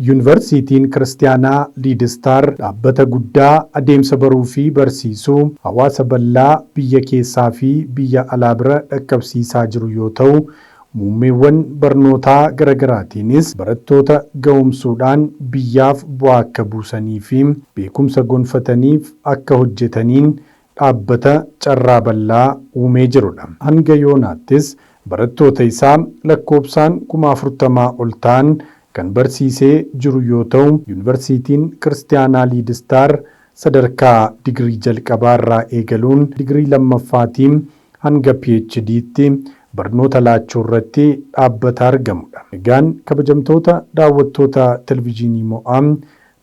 Yuunivarsiitiin Kiristaanaa Liidistar dhaabbata guddaa adeemsa baruu fi barsiisuu hawaasa bal'aa biyya keessaa fi biyya alaa bira dhaqqabsiisaa jiru yoo ta'u, muummeewwan barnootaa garaagaraatiinis barattoota ga'umsuudhaan biyyaaf bu'aa akka buusanii fi beekumsa gonfataniif akka hojjetaniin dhaabbata carraa bal'aa uumee jirudha. Hanga yoonaattis barattoota isaa lakkoofsaan 40,000 ol ta'an kan barsiisee jiru yoo ta'u, Yuunivarsiitiin Kiristaanaa Liidistar sadarkaa digirii jalqabaarraa eegaluun digirii lammaffaatiin hanga PhD'tti barnoota laachuu irratti dhaabbata argamudha. Egaan kabajamtoota daawwattoota televizyiinii Mo'aam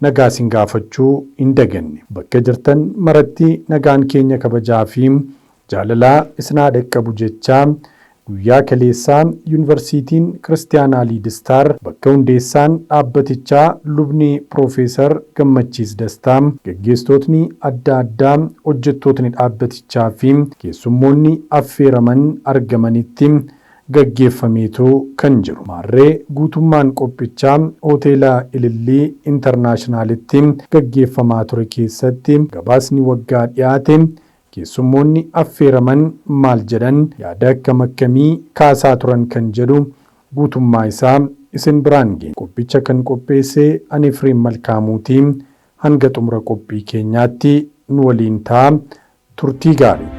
nagaa isin gaafachuu hin daganne. Bakka jirtan maratti nagaan keenya kabajaa fi jaalalaa isinaa dhaqqabu jechaa guyyaa kaleessaa Yuunivarsiitiin Kiristaanaa Liidistar bakka hundeessaan dhaabbatichaa lubni Piroofeesar Gammachiis Dastaa, gaggeessitootni adda addaa, hojjettootni dhaabbatichaa fi keessummoonni affeeraman argamanitti gaggeeffameetu kan jiru. Maarree guutummaan qophichaa hoteela Ilillii Intarnaashinaalitti gaggeeffamaa ture keessatti gabaasni waggaa dhiyaate keessummoonni affeeraman maal jedhan, yaada akkam akkamii kaasaa turan kan jedhu guutummaa isaa isin biraan geenya. Qophicha kan qopheesse ani Efreem Malkaamuutii. Hanga xumura qophii keenyaatti nu waliin ta'aa. Turtii gaarii.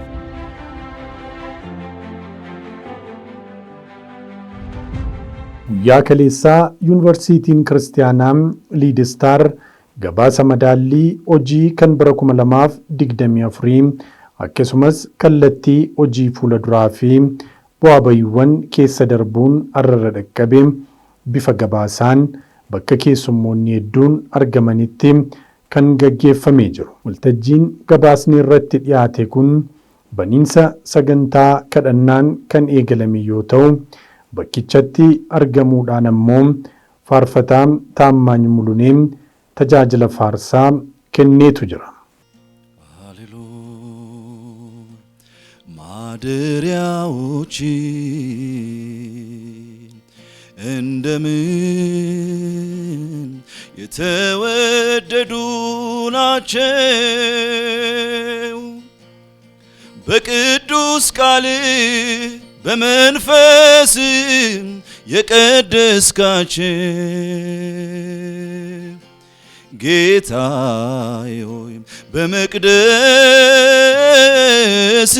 Guyyaa kaleessaa Yuunivarsiitiin Kiristaanaa Liidistar gabaasa madaallii hojii kan bara 2024 akkasumas kallattii hojii fuula duraa fi bu'aa ba'iiwwan keessa darbuun arrara dhaqqabe bifa gabaasaan bakka keessummoonni hedduun argamanitti kan gaggeeffamee jiru. Waltajjiin gabaasni irratti dhiyaate kun baniinsa sagantaa kadhannaan kan eegalame yoo ta'u, bakkichatti argamuudhaan ammoo faarfataa Taammaany Mulunee tajaajila faarsaa kenneetu jira. ማደሪያዎች እንደምን የተወደዱ ናቸው በቅዱስ ቃል በመንፈስ የቀደስካቸው ጌታዬ ሆይ በመቅደስ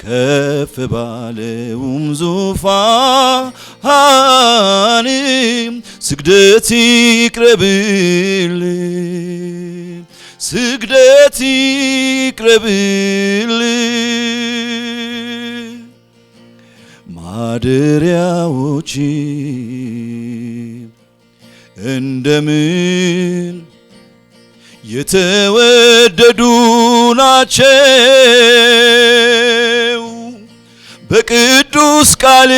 ከፍ ባለውም ዙፋን ስግደት ይቅረብልህ፣ ስግደት ይቅረብልህ። ማደሪያዎች እንደምን የተወደዱ ናቸው በቅዱስ ቃል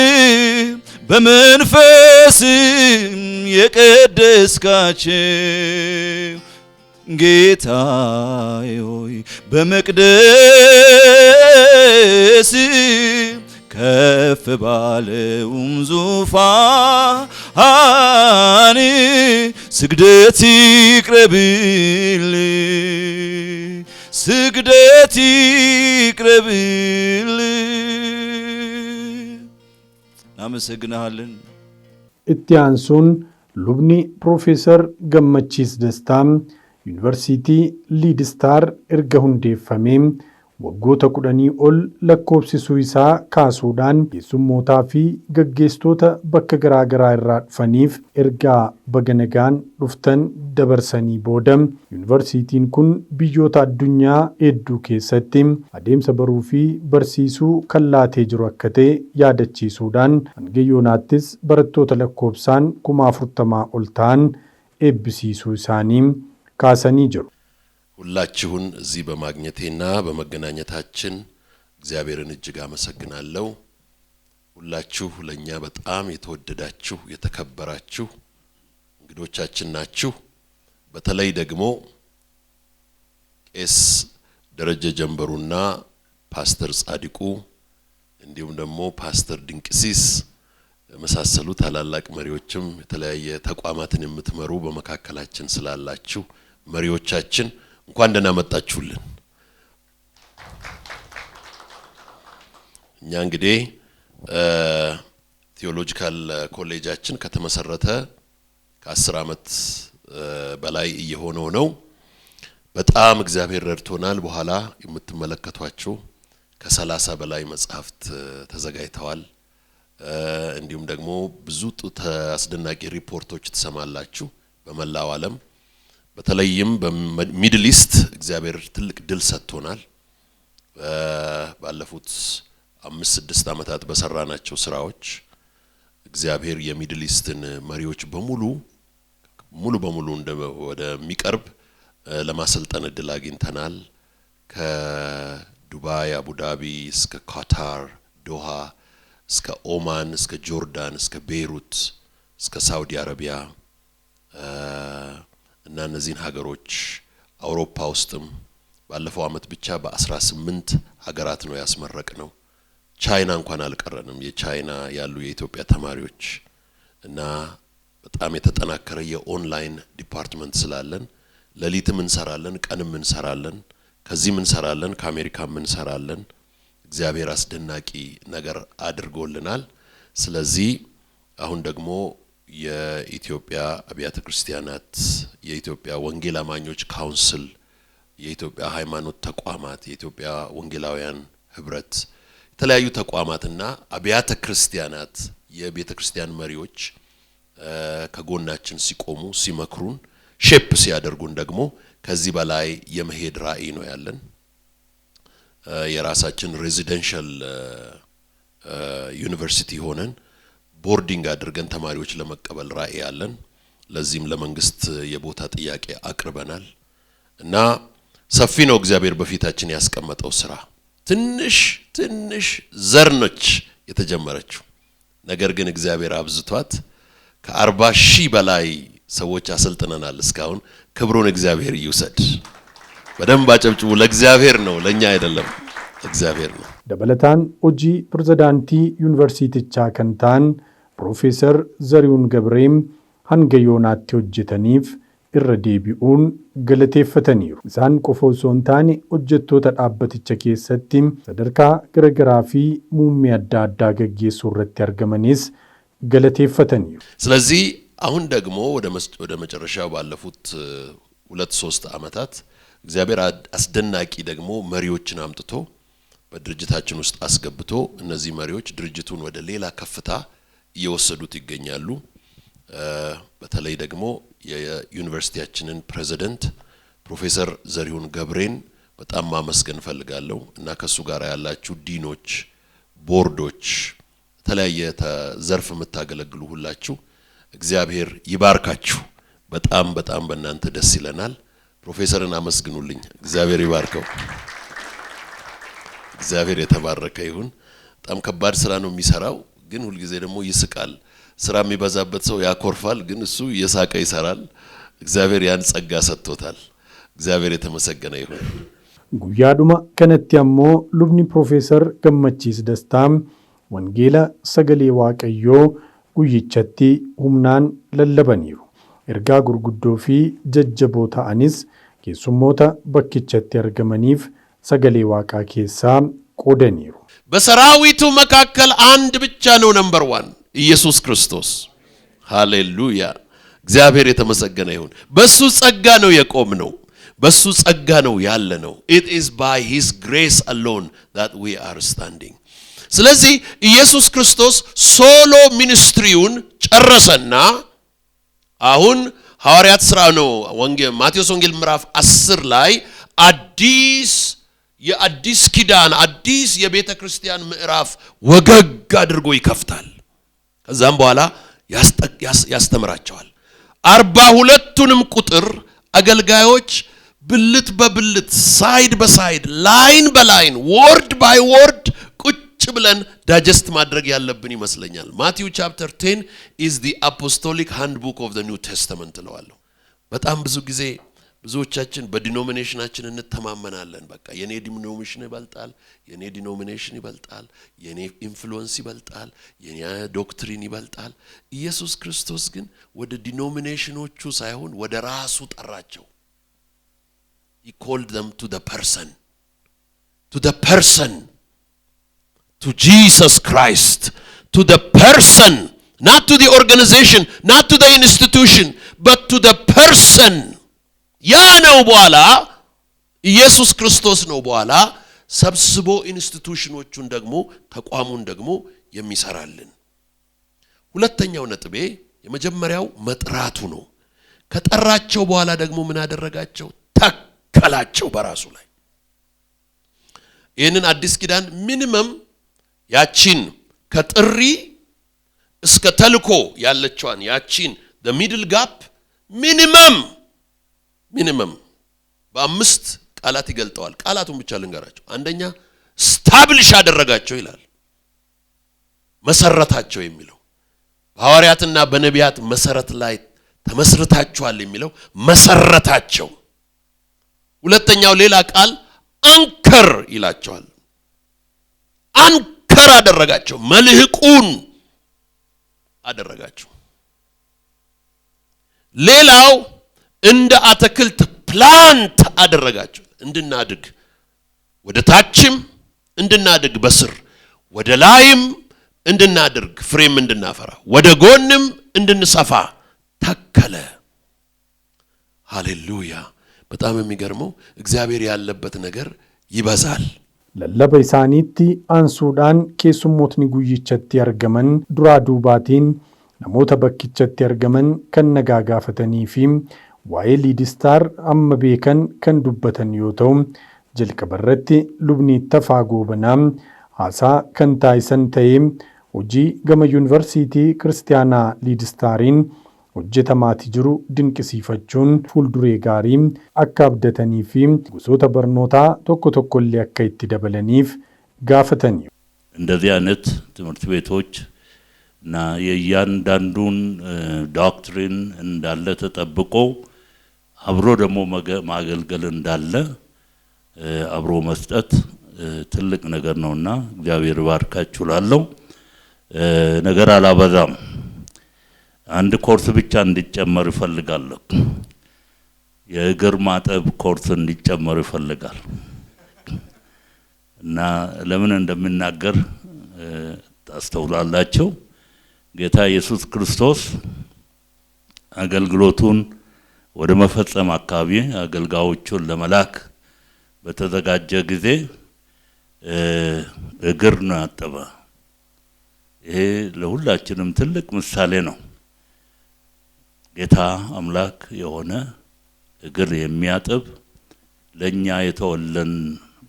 በመንፈስ የቀደስካቸው ጌታዬ ሆይ በመቅደስ ከፍ ባለውም ዙፋን ስግደት ይቅረብልህ፣ ስግደት ይቅረብልህ። እናመሰግናለን። itti aansuun lubni Piroofeesar Gammachiis Dastaa Yuunivarsiitii Liidistar erga hundeeffamee waggoota 10 ol lakkoofsisuu isaa kaasuudhaan keessummootaa fi gaggeessitoota bakka garaagaraa irraa dhufaniif ergaa baga nagaan dhuftan dabarsanii booda Yuunivarsiitiin kun biyyoota addunyaa hedduu keessatti adeemsa baruu fi barsiisuu kan laatee jiru akka ta'e yaadachiisuudhaan hanga yoonaattis barattoota lakkoofsaan 40,000 ol ta'an eebbisiisuu isaanii kaasanii jiru. ሁላችሁን እዚህ በማግኘቴና በመገናኘታችን እግዚአብሔርን እጅግ አመሰግናለሁ። ሁላችሁ ለኛ በጣም የተወደዳችሁ የተከበራችሁ እንግዶቻችን ናችሁ። በተለይ ደግሞ ቄስ ደረጀ ጀንበሩና ፓስተር ጻድቁ እንዲሁም ደግሞ ፓስተር ድንቅሲስ መሳሰሉ ታላላቅ መሪዎችም የተለያየ ተቋማትን የምትመሩ በመካከላችን ስላላችሁ መሪዎቻችን እንኳን ደህና መጣችሁልን። እኛ እንግዲህ ቴዎሎጂካል ኮሌጃችን ከተመሰረተ ከ10 ዓመት በላይ እየሆነው ነው። በጣም እግዚአብሔር ረድቶናል። በኋላ የምትመለከቷቸው ከ30 በላይ መጽሐፍት ተዘጋጅተዋል። እንዲሁም ደግሞ ብዙ አስደናቂ ሪፖርቶች ትሰማላችሁ በመላው ዓለም። በተለይም በሚድል ኢስት እግዚአብሔር ትልቅ ድል ሰጥቶናል። ባለፉት 5-6 ዓመታት በሰራናቸው ስራዎች እግዚአብሔር የሚድል ኢስትን መሪዎች ሙሉ በሙሉ ወደሚቀርብ ለማሰልጠን እድል አግኝተናል። ከዱባይ አቡዳቢ እስከ ካታር ዶሃ እስከ ኦማን እስከ ጆርዳን እስከ ቤይሩት እስከ ሳውዲ አረቢያ እና እነዚህን ሀገሮች አውሮፓ ውስጥም ባለፈው አመት ብቻ በ18 ሀገራት ነው ያስመረቅነው። ቻይና እንኳን አልቀረንም። የቻይና ያሉ የኢትዮጵያ ተማሪዎች እና በጣም የተጠናከረ የኦንላይን ዲፓርትመንት ስላለን ለሊትም እንሰራለን፣ ቀንም እንሰራለን፣ ከዚህም እንሰራለን፣ ከአሜሪካም እንሰራለን። እግዚአብሔር አስደናቂ ነገር አድርጎልናል። ስለዚህ አሁን ደግሞ የኢትዮጵያ አብያተ ክርስቲያናት፣ የኢትዮጵያ ወንጌል አማኞች ካውንስል፣ የኢትዮጵያ ሃይማኖት ተቋማት፣ የኢትዮጵያ ወንጌላውያን ህብረት፣ የተለያዩ ተቋማትና አብያተ ክርስቲያናት የቤተ ክርስቲያን መሪዎች ከጎናችን ሲቆሙ ሲመክሩን ሼፕ ሲያደርጉን ደግሞ ከዚህ በላይ የመሄድ ራዕይ ነው ያለን። የራሳችን ሬዚደንሻል ዩኒቨርሲቲ ሆነን ቦርዲንግ አድርገን ተማሪዎች ለመቀበል ራዕይ ያለን። ለዚህም ለመንግስት የቦታ ጥያቄ አቅርበናል እና ሰፊ ነው እግዚአብሔር በፊታችን ያስቀመጠው ስራ። ትንሽ ዘርኖች የተጀመረችው ነገር ግን እግዚአብሔር አብዝቷት ከ40,000 በላይ ሰዎች አሰልጥነናል እስካሁን። ክብሩን እግዚአብሔር ይውሰድ። በደንብ አጨብጭቡ። ለእግዚአብሔር ነው፣ ለኛ አይደለም፣ እግዚአብሔር ነው። ደበለታን ኦጂ ፕሬዝዳንቲ ዩኒቨርሲቲቻ ከንታን ፕሮፌሰር ዘሪሁን ገብሬም ሃንገዮናቲ ሆጀተኒፍ irra-deebi'uun galateeffataniiru. Isaan qofa osoo hin taane hojjettoota dhaabbaticha keessatti sadarkaa garaagaraa fi muummee adda addaa gaggeessuu irratti argamanis galateeffataniiru. ስለዚህ አሁን ደግሞ ወደ መጨረሻው ባለፉት 2-3 ዓመታት እግዚአብሔር አስደናቂ ደግሞ መሪዎችን አምጥቶ በድርጅታችን ውስጥ አስገብቶ እነዚህ መሪዎች ድርጅቱን ወደ ሌላ ከፍታ እየወሰዱት ይገኛሉ። በተለይ ደግሞ የዩኒቨርሲቲያችንን ፕሬዝዳንት ፕሮፌሰር ዘሪሁን ገብሬን በጣም ማመስገን ፈልጋለሁ እና ከሱ ጋር ያላችሁ ዲኖች፣ ቦርዶች፣ ተለያየ ዘርፍ የምታገለግሉ ሁላችሁ እግዚአብሔር ይባርካችሁ። በጣም በእናንተ ደስ ይለናል። ፕሮፌሰርን አመስግኑልኝ። እግዚአብሔር ይባርከው። እግዚአብሔር የተባረከ ይሁን። በጣም ከባድ ስራ ነው የሚሰራው፣ ግን ሁሉ ጊዜ ደግሞ ይስቃል። ስራ የሚበዛበት ሰው ያኮርፋል፣ ግን እሱ የሳቀ ይሰራል። እግዚአብሔር ያን ጸጋ ሰጥቶታል። እግዚአብሔር የተመሰገነ ይሁን። ጉያዱማ ከነቲ አሞ ሉብኒ ፕሮፌሰር ገመቺስ ደስታም ወንጌላ ሰገሌ ዋቀዮ ጉይቸቲ ሁምናን ለለበኒሩ ኤርጋ ጉርጉዶ ፊ ጀጀቦ ተአኒስ ኬሱሞታ በኪቸቲ አርገመኒፍ ሰገሌ ዋቃ ኬሳ ቆደኒሩ። በሰራዊቱ መካከል አንድ ብቻ ነው ነምበር 1 ኢየሱስ ክርስቶስ። ሃሌሉያ! እግዚአብሔር የተመሰገነ ይሁን። በሱ ጸጋ ነው የቆምነው፣ በሱ ጸጋ ነው ያለነው። it is by his grace alone that we are standing። ስለዚህ ኢየሱስ ክርስቶስ ሶሎ ሚኒስትሪውን ጨረሰና አሁን ሐዋርያት ሥራ ነው ማቴዎስ ወንጌል ምዕራፍ 10 ላይ የአዲስ ኪዳን አዲስ የቤተ ክርስቲያን ምዕራፍ ወገግ አድርጎ ይከፍታል። ከዛም በኋላ ያስተምራቸዋል። 42ቱንም ቁጥር አገልጋዮች ብልት በብልት ሳይድ በሳይድ ላይን በላይን ወርድ ባይ ወርድ ቁጭ ብለን ዳይጀስት ማድረግ ያለብን ይመስለኛል። ማቴው ቻፕተር 10 is the apostolic handbook of the New Testament እለዋለሁ። በጣም ብዙ ጊዜ ብዙዎቻችን በዲኖሚኔሽናችን እንተማመናለን። በቃ የኔ ዲኖሚኔሽን ይበልጣል፣ የኔ ዲኖሚኔሽን ይበልጣል፣ የኔ ኢንፍሉዌንስ ይበልጣል፣ የኔ ዶክትሪን ይበልጣል። ኢየሱስ ክርስቶስ ግን ወደ ዲኖሚኔሽኖቹ ሳይሆን ወደ ራሱ ጠራቸው። He called them to the person, to Jesus Christ, to the person, not to the organization, not to the institution, but to the person. ያ ነው በኋላ ኢየሱስ ክርስቶስ ነው በኋላ ሰብስቦ ኢንስቲትዩሽኖቹን ደግሞ ተቋሙን ደግሞ የሚሰራልን። ሁለተኛው ነጥቤ የመጀመሪያው መጥራቱ ነው። ከጠራቸው በኋላ ደግሞ ምን አደረጋቸው? ተከላቸው በራሱ ላይ። ይህንን አዲስ ኪዳን ሚኒመም ያቺን ከጥሪ እስከ ተልኮ ያለችዋን ያቺን the middle gap ሚኒመም በአምስት ቃላት ይገልጠዋል። ቃላቱን ብቻ ልንገራቸው። አንደኛ ስታብሊሽ አደረጋቸው ይላል። መሰረታቸው የሚለው በሐዋርያትና በነቢያት መሰረት ላይ ተመስርታችኋል የሚለው መሰረታቸው። ሁለተኛው ሌላ ቃል አንከር ይላቸዋል። አንከር አደረጋቸው፣ መልህቁን አደረጋቸው። ሌላው እንደ አትክልት ፕላንት አደረጋቸው፣ እንድናድግ ወደ ታችም እንድናድግ በስር ወደ ላይም እንድናድርግ ፍሬም እንድናፈራ ወደ ጎንም እንድንሰፋ ተከለ። ሃሌሉያ! በጣም የሚገርመው እግዚአብሔር ያለበት ነገር ይበዛል። lallaba isaaniitti aansuudhaan keessummootni guyyichatti argaman duraa duubaatiin namoota bakkichatti argaman kan nagaa gaafatanii fi waa'ee liidistaar amma beekan kan dubbatan yoo ta'u, jalqabarratti lubni Tafaa Goobanaa haasaa kan taasisan ta'ee hojii gama yuunivarsiitii kiristaanaa liidistaariin hojjetamaati jiru dinqisiifachuun fuulduree gaarii akka abdatanii fi gosoota barnootaa tokko tokkollee akka itti dabalaniif gaafatanii እንደዚህ አይነት ትምህርት ቤቶች እና የእያንዳንዱን ዶክትሪን እንዳለ ተጠብቆ አብሮ ደግሞ ማገልገል እንዳለ አብሮ መስጠት ትልቅ ነገር ነውና እግዚአብሔር ባርካችሁ ላለው ነገር አላበዛም። አንድ ኮርስ ብቻ እንዲጨመር ይፈልጋል። የእግር ማጠብ ኮርስ እንዲጨመር ይፈልጋል እና ለምን እንደምናገር ታስተውላላችሁ። ጌታ ኢየሱስ ክርስቶስ አገልግሎቱን ወደ መፈጸም አካባቢ አገልጋዮቹን ለመላክ በተዘጋጀ ጊዜ እግር ነው ያጠበ። ይሄ ለሁላችንም ትልቅ ምሳሌ ነው። ጌታ አምላክ የሆነ እግር የሚያጥብ ለኛ የተወለን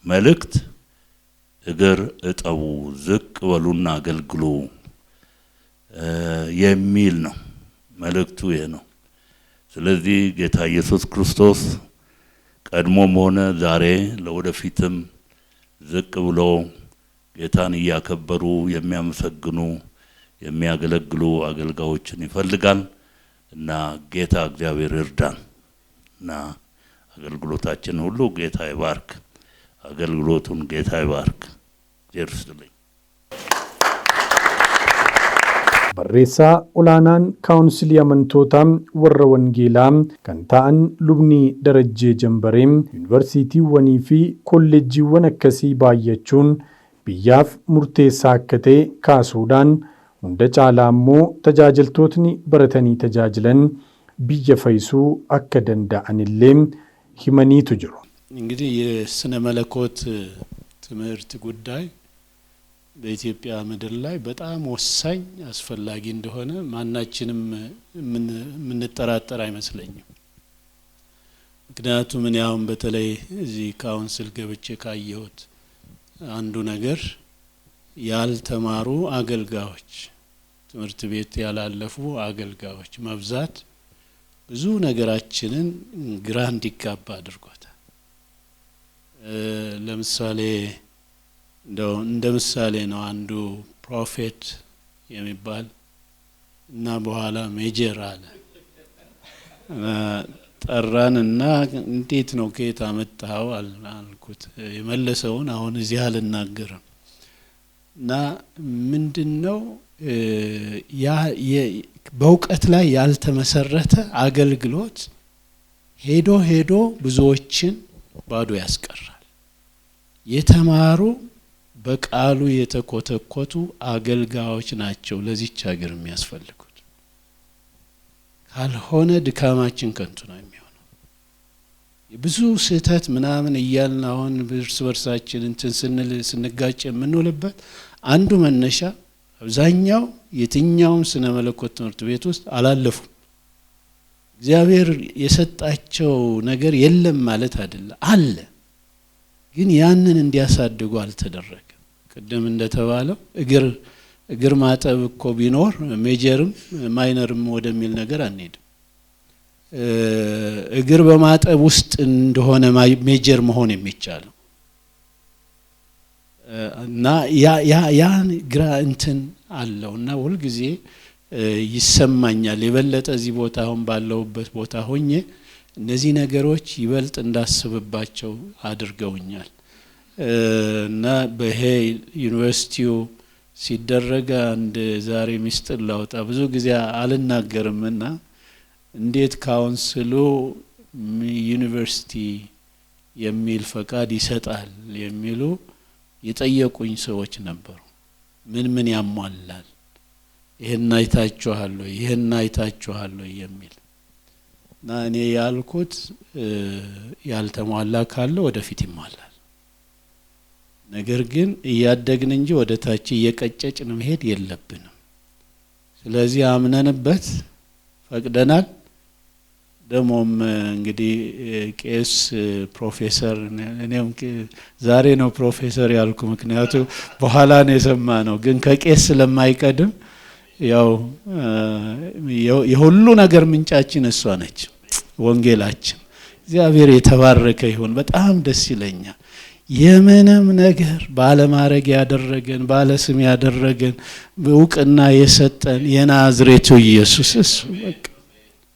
መልእክት እግር እጠቡ፣ ዝቅ በሉና አገልግሉ የሚል ነው። መልእክቱ ይሄ ነው። ስለዚህ ጌታ ኢየሱስ ክርስቶስ ቀድሞም ሆነ ዛሬ ለወደፊትም ዝቅ ብሎ ጌታን እያከበሩ የሚያመሰግኑ የሚያገለግሉ አገልጋዮችን ይፈልጋል እና ጌታ እግዚአብሔር ይርዳን እና አገልግሎታችን ሁሉ ጌታ ይባርክ። አገልግሎቱን ጌታ ይባርክ። ይርስልኝ። barreessaa olaanaan kaawunsilii amantootaa warra wangeelaa kan ta'an lubni Darajjee Jambaree yuunivarsiitiiwwanii fi kolleejjiiwwan akkasii baay'achuun biyyaaf murteessaa akka ta'e kaasuudhaan hunda caalaa immoo tajaajiltootni baratanii tajaajilan biyya fayyisuu akka danda'anillee himaniitu jiru. እንግዲህ የስነ መለኮት ትምህርት ጉዳይ በኢትዮጵያ ምድር ላይ በጣም ወሳኝ አስፈላጊ እንደሆነ ማናችንም ምን ተጠራጠር አይመስለኝም። ምክንያቱም እኔ አሁን በተለይ እዚህ ካውንስል ገብቼ ካየሁት አንዱ ነገር ያልተማሩ አገልጋዮች፣ ትምህርት ቤት ያላለፉ አገልጋዮች መብዛት ብዙ ነገራችንን ግራ እንዲጋባ አድርጓታል። ለምሳሌ እንደ ምሳሌ ነው አንዱ ፕሮፌት የሚባል እና በኋላ ሜጀር አለ ጠራንና እንዴት ነው ከየት አመጣው አልኩት። የመለሰውን አሁን እዚህ አልናገርም። እና ምንድነው ያ በእውቀት ላይ ያልተመሰረተ አገልግሎት ሄዶ ብዙዎችን ባዶ ያስቀራል። የተማሩ በቃሉ የተኮተኮቱ አገልጋዮች ናቸው ለዚች ሀገር የሚያስፈልጉት። ካልሆነ ድካማችን ከንቱ ነው የሚሆነው። ብዙ ስህተት ምናምን እያልን አሁን እርስ በርሳችን እንትን ስንጋጭ የምንውልበት አንዱ መነሻ አብዛኛው የትኛውም ስነ መለኮት ትምህርት ቤት ውስጥ አላለፉም። እግዚአብሔር የሰጣቸው ነገር የለም ማለት አይደለም፣ አለ። ግን ያንን እንዲያሳድጉ አልተደረገም። ቅድም እንደተባለው እግር ማጠብ እኮ ቢኖር ሜጀርም ማይነርም ወደሚል ነገር አንሄድም። እግር በማጠብ ውስጥ እንደሆነ ሜጀር መሆን የሚቻለው እና ያን ግራ እንትን አለው እና ሁሉ ጊዜ ይሰማኛል የበለጠ እዚህ ቦታ አሁን ባለውበት ቦታ ሆኜ እነዚህ ነገሮች ይበልጥ እንዳስብባቸው አድርገውኛል። እና በሄ ዩኒቨርሲቲው ሲደረግ አንድ ዛሬ ሚስጥር ላውጣ ብዙ ጊዜ አልናገርምና እንዴት ካውንስሉ ዩኒቨርሲቲ የሚል ፈቃድ ይሰጣል የሚሉ የጠየቁኝ ሰዎች ነበሩ። ምን ያሟላል? ይሄን አይታችኋል የሚል እና እኔ ያልኩት ያልተሟላ ካለ ወደፊት ይሟላል። ነገር ግን እያደግን እንጂ ወደ ታች እየቀጨጭን መሄድ የለብንም። ስለዚህ አምነንበት ፈቅደናል። ደሞም እንግዲህ ቄስ ፕሮፌሰር እኔም ዛሬ ነው ፕሮፌሰር ያልኩ ምክንያቱ በኋላ ነው የሰማነው። ግን ከቄስ ስለማይቀድም ያው የሁሉ ነገር ምንጫችን እሷ ነች፣ ወንጌላችን። እግዚአብሔር የተባረከ ይሁን። በጣም ደስ ይለኛል። የምንም ነገር ባለማረግ ያደረገን ባለስም ያደረገን እውቅና የሰጠን የናዝሬቱ ኢየሱስ እሱ በቃ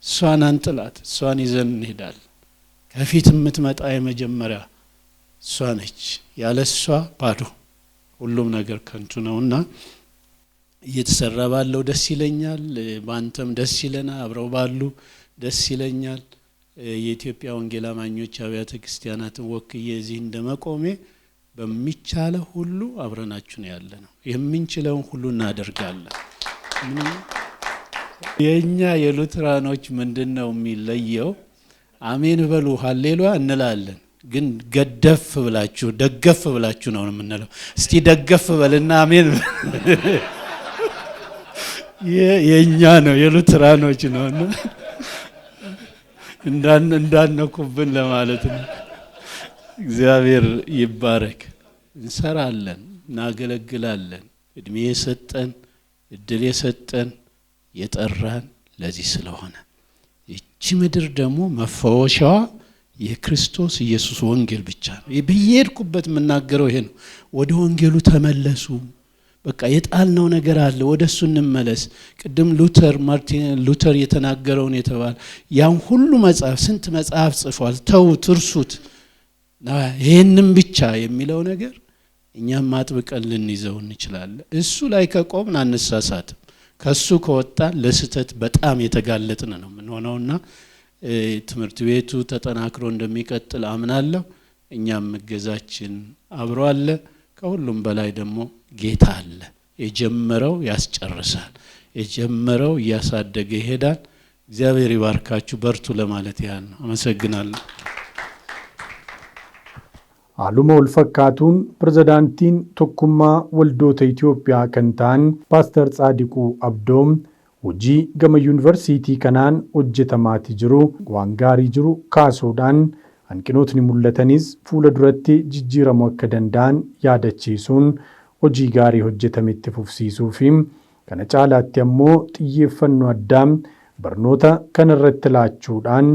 እሷን አንጥላት፣ እሷን ይዘን እንሄዳለን። ከፊት የምትመጣ የመጀመሪያ እሷ ነች። ያለ እሷ ባዶ ሁሉም ነገር ከንቱ ነውና እየተሰራ ባለው ደስ ይለኛል። ባንተም ደስ ይለና አብረው ባሉ ደስ ይለኛል። የኢትዮጵያ ወንጌል አማኞች አብያተ ክርስቲያናትን ወክዬ እዚህ እንደመቆሜ በሚቻለው ሁሉ አብረናችሁ ነው ያለነው። የምንችለውን ሁሉ እናደርጋለን። የኛ የሉትራኖች ምንድነው የሚለየው? አሜን በሉ ሃሌሉያ እንላለን፣ ግን ገደፍ ብላችሁ ደገፍ ብላችሁ ነው የምንለው። እስቲ ደገፍ በልና አሜን የኛ ነው የሉትራኖች ነው እንዳነኩብን ለማለት ነው። እግዚአብሔር ይባረክ። እንሰራለን፣ እናገለግላለን። እድሜ የሰጠን እድል የሰጠን የጠራን ለዚህ ስለሆነ እቺ ምድር ደግሞ መፈወሻዋ የክርስቶስ ኢየሱስ ወንጌል ብቻ ነው። በየሄድኩበት የምናገረው ይሄ ነው። ወደ ወንጌሉ ተመለሱ። በቃ የጣልነው ነገር አለ፣ ወደሱ እንመለስ። ቅድም ማርቲን ሉተር የተናገረውን የተባለ ያን ሁሉ መጽሐፍ ስንት መጽሐፍ ጽፏል። ተውት፣ እርሱት። ይሄንን ብቻ የሚለው ነገር እኛም ማጥብቀን ልንይዘው እንችላለን። እሱ ላይ ከቆምን አንሳሳትም። ከሱ ከወጣን ለስተት በጣም የተጋለጥን ነው የምንሆነውና ትምህርት ቤቱ ተጠናክሮ እንደሚቀጥል አምናለሁ። እኛም እገዛችን አብሮ አለ። ከሁሉም በላይ ደግሞ ጌታ አለ። የጀመረው ያስጨርሳል። የጀመረው እያሳደገ ይሄዳል። እግዚአብሔር ይባርካችሁ። በርቱ ለማለት ያህል ነው። አመሰግናለሁ። አሉማ ወልፈካቱን ፕሬዝዳንቲን ቶኩማ ወልዶተ ኢትዮጵያ ከንታን ፓስተር ጻዲቁ አብዶም ወጂ ገመ ዩኒቨርሲቲ ከናን ሆጀተማቲ ጅሩ ዋንጋሪ ጅሩ ካሶዳን አንቂኖትኒ ሙለተኒስ ፉለ ዱረቲ ጅጅረሙ አከ ደንዳን ያደቺሱን ሆጂ ጋሪ ሆጀተሜtti fufsiisuufi kana caalaatti ammoo xiyyeeffannoo addaa barnoota kanarratti laachuudhaan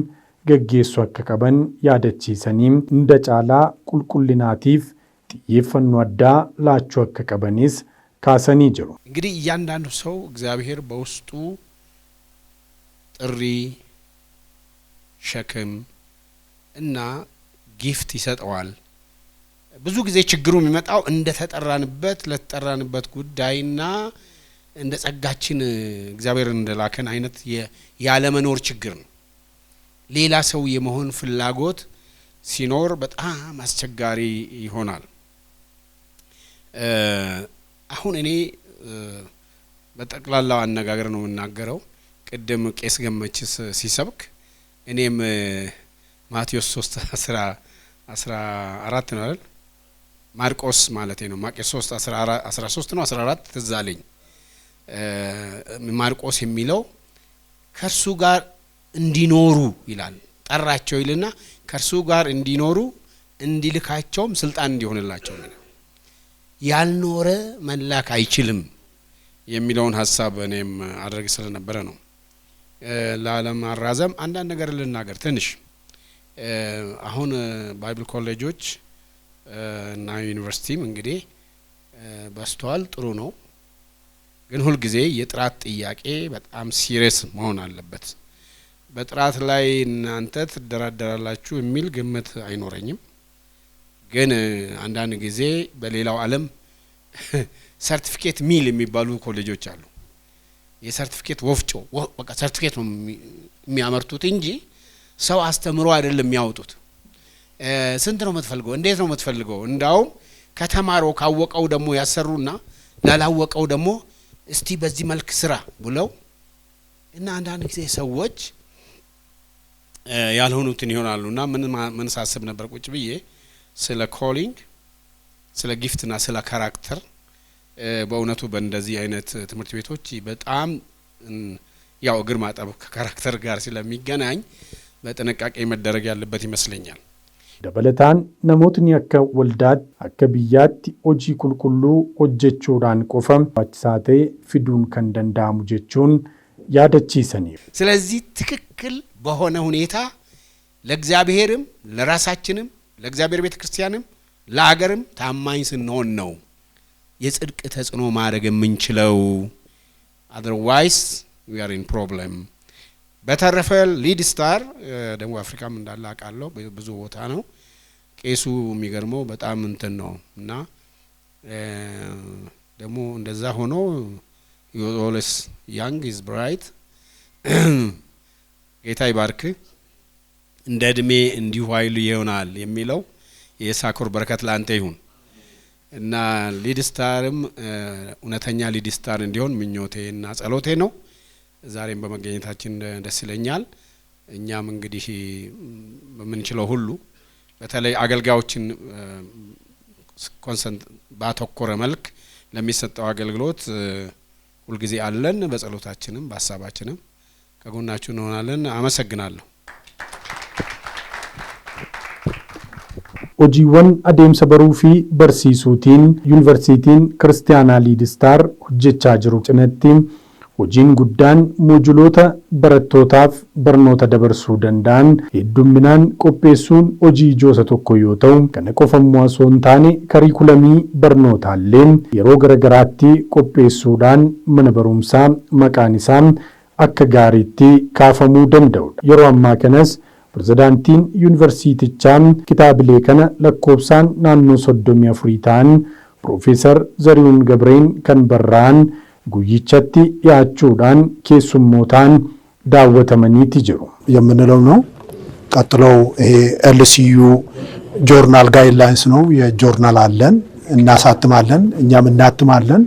gaggeessu akka qaban yaadachiisanii hunda caalaa qulqullinaatiif xiyyeeffannoo addaa laachuu akka qabanis kaasanii jiru። እንግዲህ እያንዳንዱ ሰው እግዚአብሔር በውስጡ ጥሪ ሸክም እና ጊፍት ይሰጠዋል። ብዙ ጊዜ ችግሩ የሚመጣው እንደ ተጠራንበት ለተጠራንበት ጉዳይና እንደ ጸጋችን እግዚአብሔር እንደላከን አይነት ያለመኖር ችግር ነው። ሌላ ሰው የመሆን ፍላጎት ሲኖር በጣም አስቸጋሪ ይሆናል። አሁን እኔ በጠቅላላው አነጋገር ነው የምናገረው። ቅድም ቄስ ገመችስ ሲሰብክ እኔም ማቴዎስ 3:14 ነው አይደል? ማርቆስ ማለት ነው። ማርቆስ 3:13 ነው 14 ትዝ አለኝ። ማርቆስ የሚለው ከእርሱ ጋር እንዲኖሩ ይላል። ጠራቸው ይልና ከእርሱ ጋር እንዲኖሩ እንዲልካቸውም ስልጣን እንዲሆንላቸው ነው። ያልኖረ መላክ አይችልም የሚለውን ሐሳብ እኔም አድርግ ስለነበረ ነው። ላለማራዘም አንዳንድ ነገር ልናገር ትንሽ። አሁን ባይብል ኮሌጆች እና ዩኒቨርሲቲም እንግዲህ በስተዋል ጥሩ ነው። ግን ሁል ጊዜ የጥራት ጥያቄ በጣም ሲሪየስ መሆን አለበት። በጥራት ላይ እናንተ ትደራደራላችሁ የሚል ግምት አይኖረኝም። ግን አንዳንድ ጊዜ በሌላው ዓለም ሰርቲፊኬት ሚል የሚባሉ ኮሌጆች አሉ። የሰርቲፊኬት ወፍጮ በቃ ሰርቲፊኬት ነው የሚያመርቱት እንጂ ሰው አስተምሮ አይደለም የሚያወጡት። ስንት ነው የምትፈልገው? እንዴት ነው የምትፈልገው? እንዳውም ከተማረው ካወቀው ደግሞ ያሰሩና ላላወቀው ደግሞ እስቲ በዚህ መልክ ስራ ብለው እና አንዳንድ ጊዜ ሰዎች ያልሆኑትን ይሆናሉና ምን ሳስብ ነበር ቁጭ ብዬ ስለ ኮሊንግ፣ ስለ ጊፍትና ስለ ካራክተር በእውነቱ በእንደዚህ አይነት ትምህርት ቤቶች በጣም ያው እግር ማጠብ ከካራክተር ጋር ስለሚገናኝ በጥንቃቄ መደረግ ያለበት ይመስለኛል። dabalataan namootni akka waldaatti akka biyyaatti hojii qulqulluu hojjechuudhaan qofa barbaachisaa ta'e fiduun kan danda'amu jechuun yaadachiisaniif ስለዚህ ትክክል በሆነ ሁኔታ ለእግዚአብሔርም ለራሳችንም ለእግዚአብሔር ቤተክርስቲያንም ለአገርም ታማኝ ስንሆን ነው የጽድቅ ተጽዕኖ ማድረግ የምንችለው። otherwise we are in problem። በተረፈ ሊድ ስታር ደቡብ አፍሪካም እንዳለ አውቃለሁ፣ ብዙ ቦታ ነው። ቄሱ የሚገርመው በጣም እንትን ነው እና ደግሞ እንደዛ ሆኖ you always young is bright ጌታ ይባርክ እንደ እድሜ እንዲሁ ኃይሉ ይሆናል የሚለው የሳኮር በረከት ላንተ ይሁን እና ሊድ ስታርም እውነተኛ ሊድ ስታር እንዲሆን ምኞቴና ጸሎቴ ነው። ዛሬም በመገኘታችን ደስ ይለኛል። እኛም እንግዲህ በምንችለው ሁሉ በተለይ አገልጋዮችን ኮንሰንት ባተኮረ መልክ ለሚሰጠው አገልግሎት ሁሉ ጊዜ አለን። በጸሎታችንም በሐሳባችንም ከጎናችሁ እንሆናለን። አመሰግናለሁ። hojiiwwan adeemsa baruu fi barsiisuutiin yuunivarsiitiin Kiristaanaa Liid Istaar hojjechaa jiru cinatti hojiin guddaan muujuloota barattootaaf barnoota dabarsuu danda'an heddumminaan qopheessuun hojii ijoo tokko yoo ta'u, kana qofa immoo osoo hin taane kariikulamii barnootaallee yeroo garagaraatti qopheessuudhaan mana barumsaa maqaan isaa akka gaariitti kaafamuu danda'udha. Yeroo ammaa kanas pirezidaantiin yuunivarsiitichaa kitaabilee kana lakkoofsaan naannoo 34 ta'an Piroofeesar Zarihuun Gabreen kan barraa'an guyyichatti dhiyaachuudhaan keessummootaan daawwatamaniiti jiru የምንለው ነው። ቀጥለው ይሄ ኤልሲዩ ጆርናል ጋይድላይንስ ነው። የጆርናል አለን እናሳትማለን፣ እኛም እናትማለን።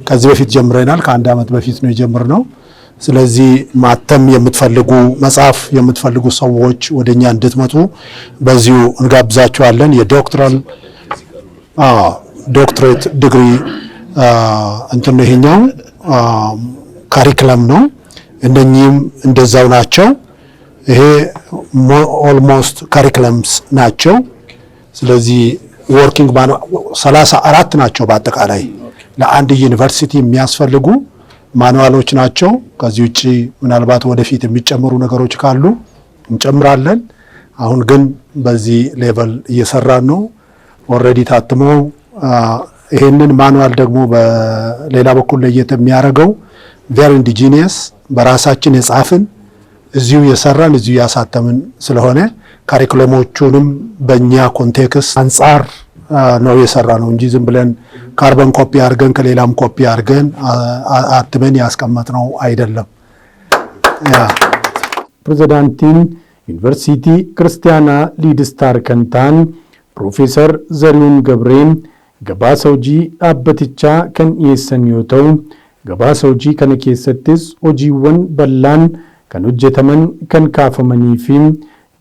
ከዚህ በፊት ጀምረናል። ከአንድ አመት በፊት ነው የጀመርነው። ስለዚህ ማተም የምትፈልጉ መጽሐፍ የምትፈልጉ ሰዎች ወደኛ እንድትመጡ በዚሁ እንጋብዛችኋለን። ዶክትሬት ዲግሪ እንትን ነው ይሄኛው ካሪኩለም ነው። እነኚህም እንደዛው ናቸው። ይሄ ኦልሞስት ካሪኩለምስ ናቸው። ስለዚህ ወርኪንግ 34 ናቸው በአጠቃላይ ለአንድ ዩኒቨርሲቲ የሚያስፈልጉ ማኑዋሎች ናቸው። ከዚህ ውጪ ምናልባት ወደፊት የሚጨምሩ ነገሮች ካሉ እንጨምራለን። አሁን ግን በዚህ ሌቨል እየሰራን ነው። ኦልሬዲ ታትመው ይሄንን ማኑዋል ደግሞ በሌላ በኩል ለየት የሚያደርገው ቬሪ ኢንዲጂኒየስ በራሳችን የጻፍን እዚሁ የሰራን እዚሁ ያሳተምን ስለሆነ ካሪኩለሞቹንም በእኛ ኮንቴክስት አንጻር ነው የሰራ ነው እንጂ ዝም ብለን ካርበን ኮፒ አድርገን ከሌላም ኮፒ አድርገን አትመን ያስቀመጥነው አይደለም። ፕሬዝዳንቲን ዩኒቨርሲቲ ክርስቲያና ሊድስታር ከንታን ፕሮፌሰር ዘሪሁን ገብሬን gabaasa hojii dhaabbatichaa kan dhiyeessan yoo ta'u gabaasa hojii kana keessattis hojiiwwan bal'aan kan hojjetaman kan kaafamanii fi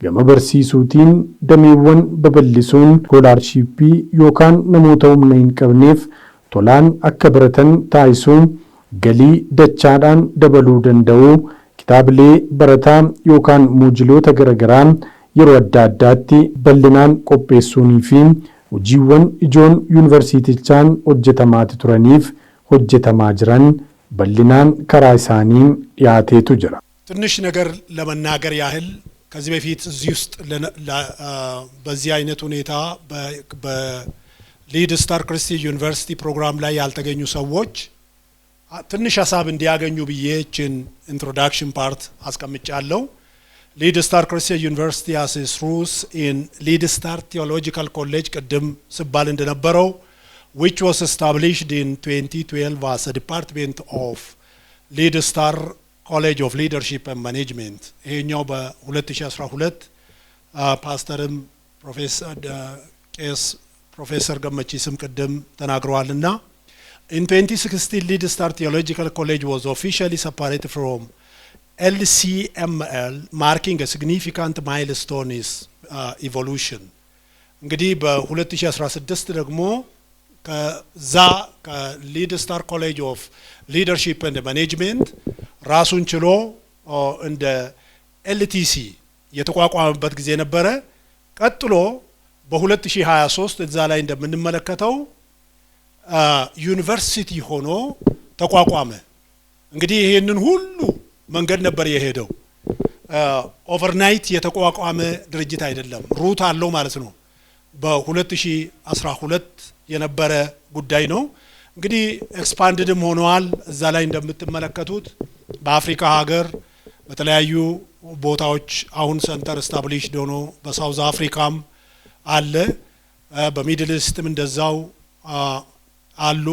gama barsiisuutiin dameewwan babal'isuun skoolarshipii yookaan namoota humna hin qabneef tolaan akka baratan taasisuun galii dachaadhaan dabaluu danda'u kitaabilee barataa yookaan muujiloota garaagaraa yeroo adda addaatti bal'inaan qopheessuunii fi hojiiwwan ijoon yuunivarsiitichaan hojjetamaati turaniif hojjetamaa jiran bal'inaan karaa isaaniin dhiyaateetu jira። ትንሽ ነገር ለመናገር ያህል ከዚህ በፊት እዚህ ውስጥ በዚህ አይነት ሁኔታ በሊድስታር ክርስቲያን ዩኒቨርሲቲ ፕሮግራም ላይ ያልተገኙ ሰዎች ትንሽ ሀሳብ እንዲያገኙ ብዬችን ኢንትሮዳክሽን ፓርት አስቀምጫለሁ። Leadstar Christian University has its roots in Leadstar Theological College ቅድም ሲባል እንደነበረው which was established in 2012 as a department of Leadstar College of Leadership and Management። ይሄኛው በ2012 ፓስተርም ፕሮፌሰር ገመቺስም ቅድም ተናግረዋልና in 2016 Leadstar Theological College was officially separated from LCML, marking a significant milestone is evolution። እንግዲህ በ2016 ደግሞ ከዛ ከሊድስታር ኮሌጅ ኦፍ ሊደርሺፕ ኤንድ ማኔጅመንት ራሱን ችሎ እንደ LTC የተቋቋመበት ጊዜ ነበረ። ቀጥሎ በ2023 እዛ ላይ እንደምንመለከተው ዩኒቨርሲቲ ሆኖ ተቋቋመ። እንግዲህ ይሄንን ሁሉ መንገድ ነበር የሄደው። ኦቨርናይት የተቋቋመ ድርጅት አይደለም፣ ሩት አለው ማለት ነው። በ2012 የነበረ ጉዳይ ነው። እንግዲህ ኤክስፓንድድም ሆነዋል። እዛ ላይ እንደምትመለከቱት በአፍሪካ ሀገር በተለያዩ ቦታዎች አሁን ሰንተር ስታብሊሽድ ሆኖ በሳውዝ አፍሪካም አለ፣ በሚድል ኢስትም እንደዛው አሉ።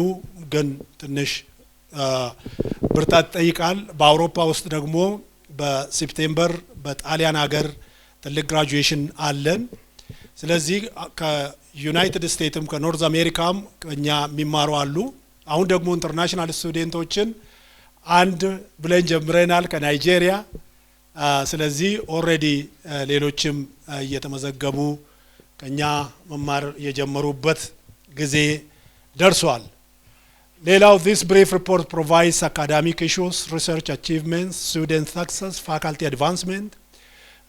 ግን ትንሽ ብርታት ጠይቃል። በአውሮፓ ውስጥ ደግሞ በሴፕቴምበር በጣሊያን ሀገር ትልቅ ግራጁዌሽን አለን። ስለዚህ ከዩናይትድ ስቴትም ከኖርዝ አሜሪካም ከኛ የሚማሩ አሉ። አሁን ደግሞ ኢንተርናሽናል ስቱደንቶችን አንድ ብለን ጀምረናል ከናይጄሪያ። ስለዚህ ኦልሬዲ ሌሎችም እየተመዘገቡ ከኛ መማር የጀመሩበት ጊዜ ደርሷል። ሌላው this brief report provides academic issues, research achievements, student success, faculty advancement,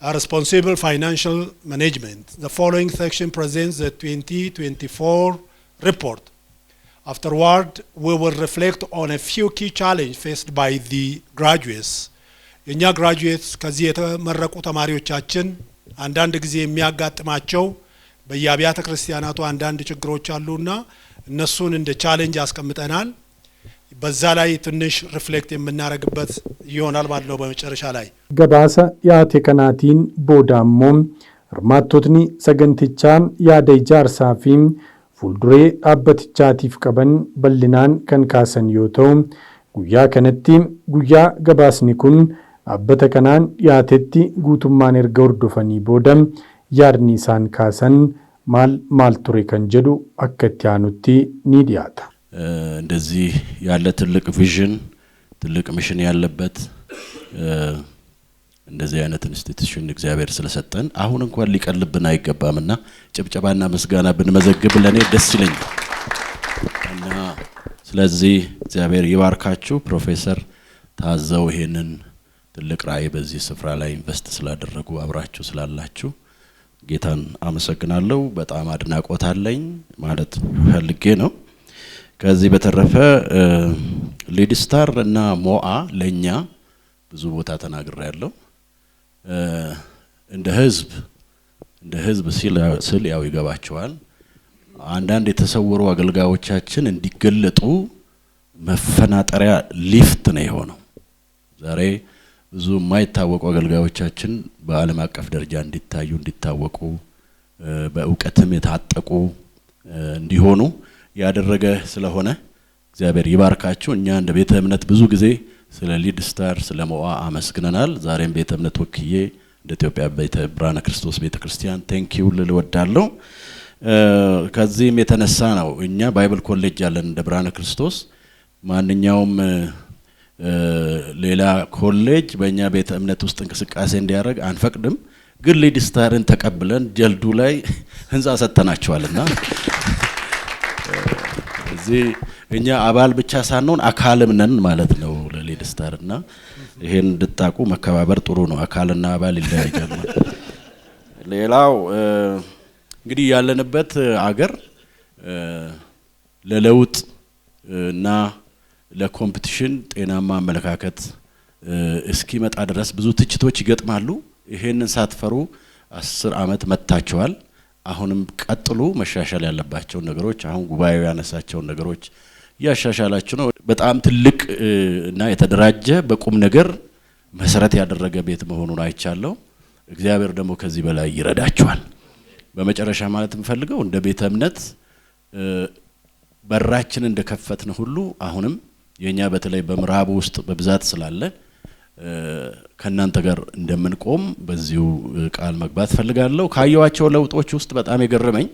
responsible financial management. The following section presents the 2024 report. Afterward, we will reflect on a few key challenges faced by the graduates. የኛ graduates ከዚህ የተመረቁ ተማሪዎቻችን አንዳንድ ጊዜ የሚያጋጥማቸው በየአብያተ ክርስቲያናቱ አንዳንድ ችግሮች አሉና እነሱን እንደ ቻሌንጅ አስቀምጠናል። በዛ ላይ ትንሽ ሪፍሌክት የምናደርግበት ይሆናል ማለት ነው። በመጨረሻ ላይ ገባሳ ያቴ ከናቲን ቦዳሞም እርማቶትኒ ሰገንቲቻ ያደ ጃርሳፊም ፉልዱሬ አበትቻቲፍ ቀበን በልናን ከንካሰን ዮተው ጉያ ከነቲ ጉያ ገባስኒ ኩን አበተ ከናን ያቴቲ ጉቱማን ኤርገው ዱፈኒ ቦደም ያርኒሳን ካሰን ማል ቱሬ ከንጀዱ አከቲያኑቲ ኒዲያታ እንደዚህ ያለ ትልቅ ቪዥን ትልቅ ሚሽን ያለበት እንደዚህ አይነት ኢንስቲትዩሽን እግዚአብሔር ስለሰጠን አሁን እንኳን ሊቀልብን አይገባምና ጭብጨባና ምስጋና ብንመዘግብ ለኔ ደስ ይለኛል። እና ስለዚህ እግዚአብሔር ይባርካችሁ። ፕሮፌሰር ታዘው ይሄንን ትልቅ ራዕይ በዚህ ስፍራ ላይ ኢንቨስት ስላደረጉ አብራችሁ ስላላችሁ ጌታን አመሰግናለሁ። በጣም አድናቆት አለኝ ማለት ፈልጌ ነው። ከዚህ በተረፈ ሊድስታር እና ሞአ ለኛ ብዙ ቦታ ተናግሬያለሁ። እንደ ህዝብ ሲል ያው ይገባቸዋል። አንዳንድ የተሰወሩ አገልጋዮቻችን እንዲገለጡ መፈናጠሪያ ሊፍት ነው የሆነው። ዛሬ ብዙ የማይታወቁ አገልጋዮቻችን በዓለም አቀፍ ደረጃ እንዲታዩ እንዲታወቁ በእውቀትም የታጠቁ እንዲሆኑ ያደረገ ስለሆነ እግዚአብሔር ይባርካችሁ። እኛ እንደ ቤተ እምነት ብዙ ጊዜ ስለ ሊድ ስታር ስለ ሞአ አመስግነናል። ዛሬም ቤተ እምነት ወክዬ እንደ ኢትዮጵያ ቤተ ብርሃነ ክርስቶስ ቤተክርስቲያን ቴንኪው ልል እወዳለሁ። ከዚህም የተነሳ ነው እኛ ባይብል ኮሌጅ ያለን እንደ ብርሃነ ክርስቶስ ማንኛውም ሌላ ኮሌጅ በእኛ ቤተ እምነት ውስጥ እንቅስቃሴ እንዲያደርግ አንፈቅድም። ግን ሊድ ስታርን ተቀብለን ጀልዱ ላይ ህንጻ ሰጥተናቸዋልና እዚህ እኛ አባል ብቻ ሳንሆን አካልም ነን ማለት ነው ለሊድ ስታርና ይሄን እንድታቁ መከባበር ጥሩ ነው። አካልና አባል ይለያያል። ሌላው እንግዲህ ያለንበት አገር ለለውጥ እና ለኮምፒቲሽን ጤናማ አመለካከት እስኪመጣ ድረስ ብዙ ትችቶች ይገጥማሉ። ይሄንን ሳትፈሩ 10 አመት መታቸዋል። አሁንም ቀጥሉ። መሻሻል ያለባቸው ነገሮች አሁን ጉባኤው ያነሳቸው ነገሮች ያሻሻላችሁ ነው። በጣም ትልቅ እና የተደራጀ በቁም ነገር መሰረት ያደረገ ቤት መሆኑን አይቻለሁ። እግዚአብሔር ደግሞ ከዚህ በላይ ይረዳችኋል። በመጨረሻ ማለት እንፈልገው እንደ ቤተ እምነት በራችን እንደከፈትን ሁሉ አሁንም የኛ በተለይ በምዕራቡ ውስጥ በብዛት ስላለ ከናንተ ጋር እንደምንቆም በዚሁ ቃል መግባት ፈልጋለሁ። ካየዋቸው ለውጦች ውስጥ በጣም የገረመኝ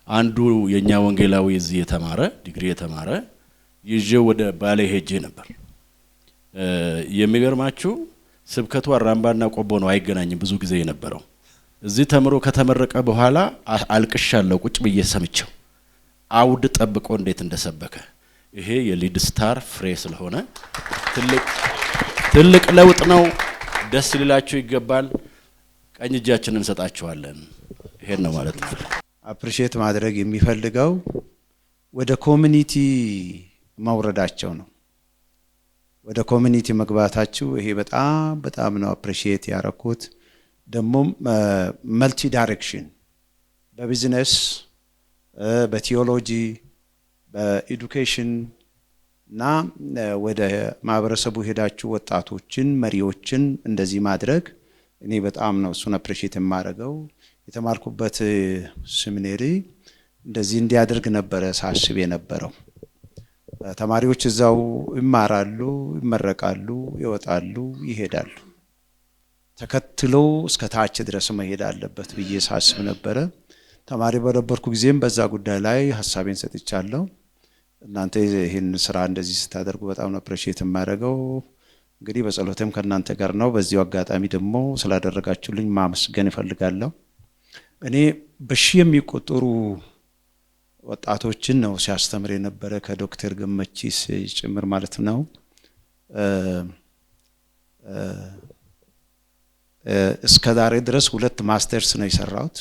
አንዱ የኛ ወንጌላዊ እዚህ የተማረ ዲግሪ የተማረ ይዤ ወደ ባሌ ሄጄ ነበር። የሚገርማችሁ ስብከቱ አራምባና ቆቦ ነው፣ አይገናኝም ብዙ ጊዜ የነበረው። እዚህ ተምሮ ከተመረቀ በኋላ አልቅሻለሁ ቁጭ ብዬ ሰምቼው አውድ ጠብቆ እንዴት እንደሰበከ። ይሄ የሊድ ስታር ፍሬ ስለሆነ ትልቅ ለውጥ ነው። ደስ ሊላችሁ ይገባል። ቀኝ እጃችንን እንሰጣችኋለን። ይሄን ነው ማለት ነው። አፕሪሺየት ማድረግ የሚፈልገው ወደ ኮሚኒቲ ማውረዳቸው ነው። ወደ ኮሚኒቲ መግባታችሁ ይሄ በጣም ነው አፕሪሺየት ያረኩት። ደግሞ መልቲ ዳይሬክሽን በቢዝነስ በቲዮሎጂ በኤዱኬሽን እና ወደ ማህበረሰቡ ሄዳችሁ ወጣቶችን መሪዎችን እንደዚህ ማድረግ እኔ በጣም ነው እሱን አፕሪሺየት የማደርገው። የተማርኩበት ሴሚናሪ እንደዚህ እንዲያደርግ ነበረ ሳስብ የነበረው። ተማሪዎች እዛው ይማራሉ፣ ይመረቃሉ፣ ይወጣሉ፣ ይሄዳሉ። ተከትሎ እስከ ታች ድረስ መሄድ አለበት ብዬ ሳስብ ነበረ። ተማሪ በነበርኩ ጊዜም በዛ ጉዳይ ላይ ሐሳቤን ሰጥቻለሁ። እናንተ ይሄን ስራ እንደዚህ ስታደርጉ በጣም ነው አፕሪሺየት የማደርገው። እንግዲህ በጸሎቴም ከእናንተ ጋር ነው። በዚሁ አጋጣሚ ደግሞ ስላደረጋችሁልኝ ማመስገን እፈልጋለሁ። እኔ በሺ የሚቆጠሩ ወጣቶችን ነው ሲያስተምር የነበረ ከዶክተር ገመቺስ ጭምር ማለት ነው። እስከ ዛሬ ድረስ 2 ማስተርስ ነው የሰራሁት።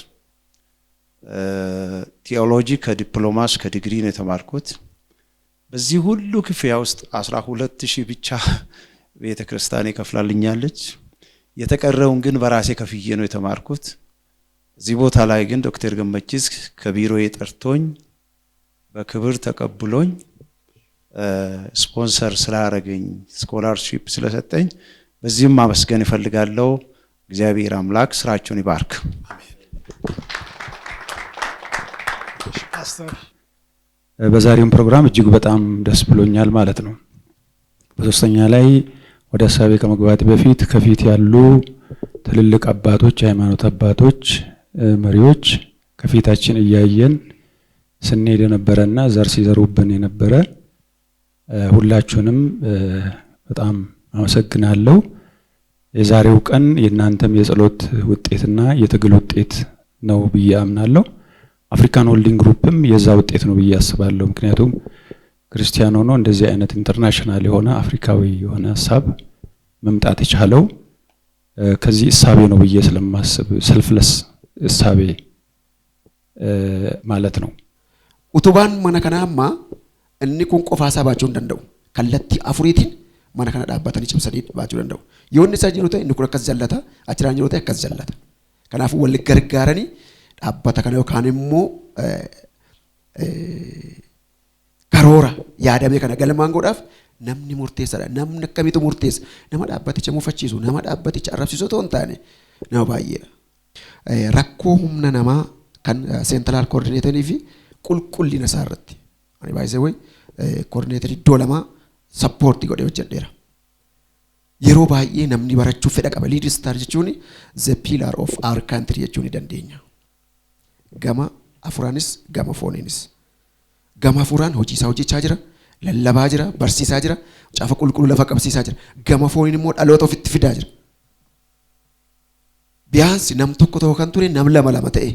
ቲዮሎጂ ከዲፕሎማስ ከዲግሪ ነው የተማርኩት። በዚህ ሁሉ ክፍያ ውስጥ 12000 ብቻ ቤተክርስቲያን ይከፍላልኛለች። የተቀረውን ግን በራሴ ከፍዬ ነው የተማርኩት። እዚህ ቦታ ላይ ግን ዶክተር ገመቺስ ከቢሮዬ ጠርቶኝ በክብር ተቀብሎኝ ስፖንሰር ስላደረገኝ ስኮላርሺፕ ስለሰጠኝ በዚህም ማመስገን እፈልጋለሁ። እግዚአብሔር አምላክ ስራቸውን ይባርክ። በዛሬው ፕሮግራም እጅግ በጣም ደስ ብሎኛል ማለት ነው። በሶስተኛ ላይ ወደ ሐሳቤ ከመግባት በፊት ከፊት ያሉ ትልልቅ አባቶች፣ ሃይማኖት አባቶች፣ መሪዎች ከፊታችን እያየን ስንሄድ የነበረና ዘር ሲዘሩብን የነበረ ሁላችሁንም በጣም አመሰግናለሁ። የዛሬው ቀን የእናንተም የጸሎት ውጤትና የትግል ውጤት ነው ብዬ አምናለሁ። አፍሪካን ሆልዲንግ ግሩፕም የዛ ውጤት ነው ብዬ አስባለሁ። ምክንያቱም ክርስቲያን ሆኖ እንደዚህ አይነት ኢንተርናሽናል የሆነ አፍሪካዊ የሆነ ሐሳብ መምጣት የቻለው ከዚህ እሳቤ ነው ብዬ ስለማስብ ሰልፍለስ እሳቤ ማለት ነው። ኡቱባን ማናከናማ እኒ ኩን ቆፋ ሐሳባቸው እንደው ከለቲ አፍሪቲን ማናከና ዳባተን ጭምሰዲ ባቸው እንደው የሆነ ሳጅሮታ እኒ ኩን ከዘለታ አችራኝሮታ ከዘለታ ከናፉ ወል ገርጋረኒ ዳባታ ከነው ካንሞ ካሮራ ያደሜ ከነ ገልማን ጎዳፍ namni murteessaadha. Namni akkamitti murteessa? Nama dhaabbaticha mufachiisu, nama dhaabbaticha arrabsiisu otoo hin taane nama baay'eedha. Rakkoo humna namaa kan seentiraal koordineetarii fi qulqullina isaa irratti. Ani baay'isee wayi koordineetarii iddoo lamaa sappoortii godhee hojjedheera. Yeroo baay'ee namni barachuu fedha qaba. Lead star jechuun the pillar of our country jechuu ni dandeenya. Gama afuraanis gama fooniinis. Gama afuraan hojii isaa hojjechaa jira, lallabaa jira, barsiisaa jira, caafa qulqulluu lafa qabsiisaa jira. Gama fooniin immoo dhaloota ofitti fidaa jira. Biyaansi nam tokko ta'uu kan ture nam lama ta'e.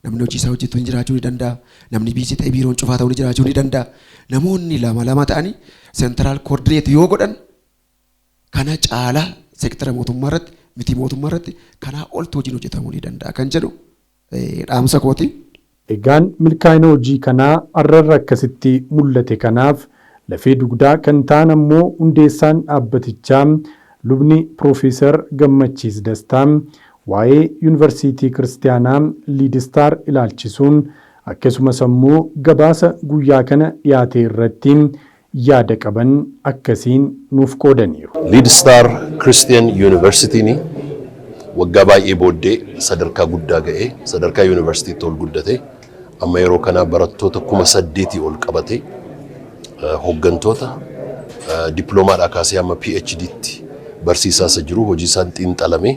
Namni hojii isaa hojjetu ni jiraachuu ni danda'a. Namni biizii ta'e biiroon cufaa ta'uu ni jiraachuu ni danda'a. Namoonni lama ta'anii seentiraal koordineet yoo godhan kana caalaa seektara mootummaa irratti miti mootummaa irratti kanaa oltu hojiin hojjetamuu ni danda'a kan jedhu dhaamsa kooti. Egaan milkaa'ina hojii kanaa arrarra akkasitti mul'ate kanaaf lafee dugdaa kan ta'an ammoo hundeessaan dhaabbatichaa lubni Piroofeesar Gammachiis Dastaa waa'ee yuunivarsiitii kiristaanaa Lead Star ilaalchisuun akkasumas ammoo gabaasa guyyaa kana dhiyaate irratti yaada qaban akkasiin nuuf qoodaniiru. Lead Star Christian University ni waggaa baay'ee booddee sadarkaa guddaa ga'ee sadarkaa yuunivarsiitiitti ol guddate amma yeroo kana barattoota 8,000 ol qabate hooggantoota diploomaadhaa kaasee amma PhD'tti barsiisaa isa jiru hojii isaan xiinxalame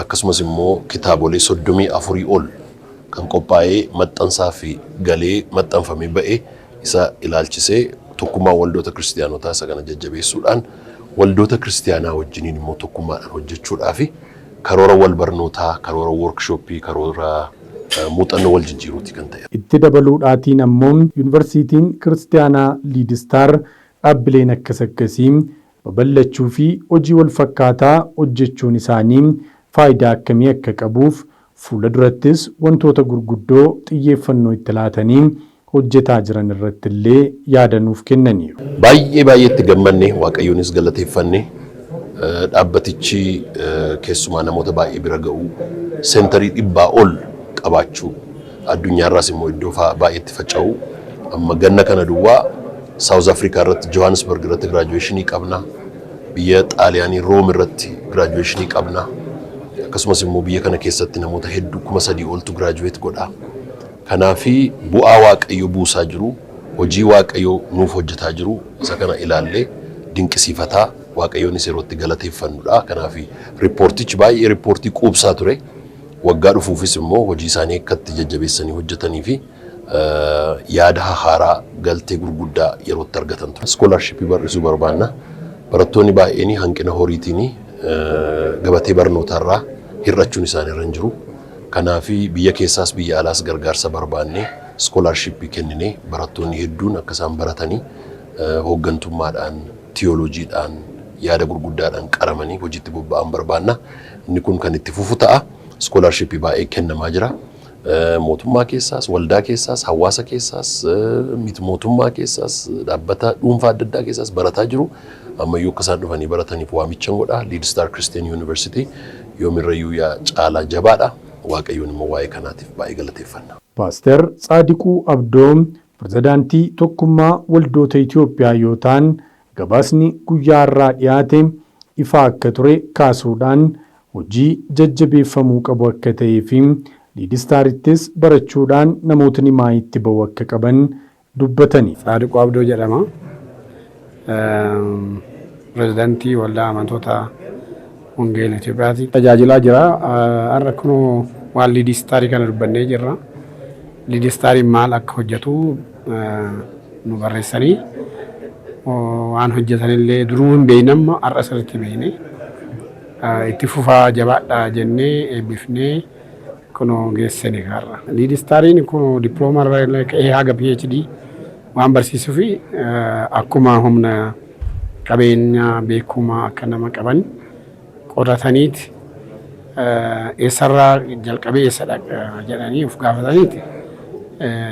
akkasumas immoo kitaabolee 34 ol kan qophaa'ee maxxansaa fi galee maxxanfamee ba'e isa ilaalchisee tokkummaa waldoota kiristaanotaa isa kana jajjabeessuudhaan waldoota kiristaanaa wajjiniin immoo tokkummaadhaan hojjechuudhaa fi karoora wal barnootaa, karoora workshooppii, karoora muuxannoo wal jijjiiruuti kan ta'e. Itti dabaluudhaatiin ammoo yuunivarsiitiin kiristaanaa Lead Star dhaabbileen akkasii babal'achuu fi hojii wal fakkaataa hojjechuun isaanii faayidaa akkamii akka qabuuf fuula durattis wantoota gurguddoo xiyyeeffannoo itti laatanii hojjetaa jiran irratti illee yaada nuuf kennaniiru. Baay'ee itti gammanne waaqayyoonis galateeffanne dhaabbatichi keessumaa namoota baay'ee bira ga'uu seentarii 100 ol qabaachuu addunyaarraas immoo iddoo baay'eetti faca'uu amma ganna kana duwwaa South Africa irratti Johannesburg irratti graduationii qabna biyya Xaaliyaanii Room irratti graduationii qabna akkasumas immoo biyya kana keessatti namoota hedduu 3,000 oltu graduate godha. Kanaafi bu'aa waaqayyo buusaa jiru hojii waaqayyo nuuf hojjetaa jiru isa kana ilaallee dinqisiifataa waaqayyonis yerootti galateeffannudha. Kanaafi riippoortichi baay'ee riippoortii quubsaa ture. Waggaa dhufuufis immoo hojii isaanii akkatti jajjabeessanii hojjetanii fi yaada haaraa galtee gurguddaa yerootti argatan ture. Iskoolaarshippii barreessuu barbaanna. Barattoonni baay'een hanqina horiitiin gabatee barnootaarraa hir'achuun isaanii irra hin jiru. Kanaafi biyya keessaas biyya alaas gargaarsa barbaannee iskoolaarshippii kenninee barattoonni hedduun akka isaan baratanii hooggantummaadhaan, tiyooloojiidhaan, yaada gurguddaadhaan qaramanii hojiitti bobba'an barbaanna. Inni kun kan itti fufu ta'a. Iskoolaarshippii baay'ee kennamaa jira. Mootummaa keessaas, waldaa keessaas, hawaasa keessaas, miti mootummaa keessaas, dhaabbata dhuunfaa adda addaa keessaas barataa jiru. Ammayyuu akka isaan dhufanii barataniif waamichan godha. Lead Star Christian University yoomirrayyuu yaa caalaa jabaadha. Waaqayyoon immoo waa'ee kanaatiif baay'ee galateeffanna. Paaster Tsaadiquu Abdoom pirezidaantii tokkummaa waldoota Itoophiyaa yoo ta'an gabaasni guyyaa irraa dhiyaate ifa akka ture kaasuudhaan hojii jajjabeeffamuu qabu akka ta'ee fi Lead Starittis barachuudhaan namootni maayitti ba'u akka qaban dubbatanii. Tsaadiquu Abdoo jedhama. Pirezidaantii waldaa amantoota Wangeela Itoophiyaati. Tajaajilaa jira. Har'a kunoo waan Lead Star kana dubbannee jirra. Lead Star maal akka hojjetu nu barreessanii waan hojjetanillee duruu hin beeknamma har'a sirriitti beekne itti fufaa jabaadha jennee eebbifnee kunoo geessine har'a. Lead Stariin kunoo diploomaa ka'ee haga PhD waan barsiisuu fi akkuma humna qabeenya beekumaa akka nama qaban qorataniiti eessarraa jalqabee eessa dhaqa jedhanii of gaafataniiti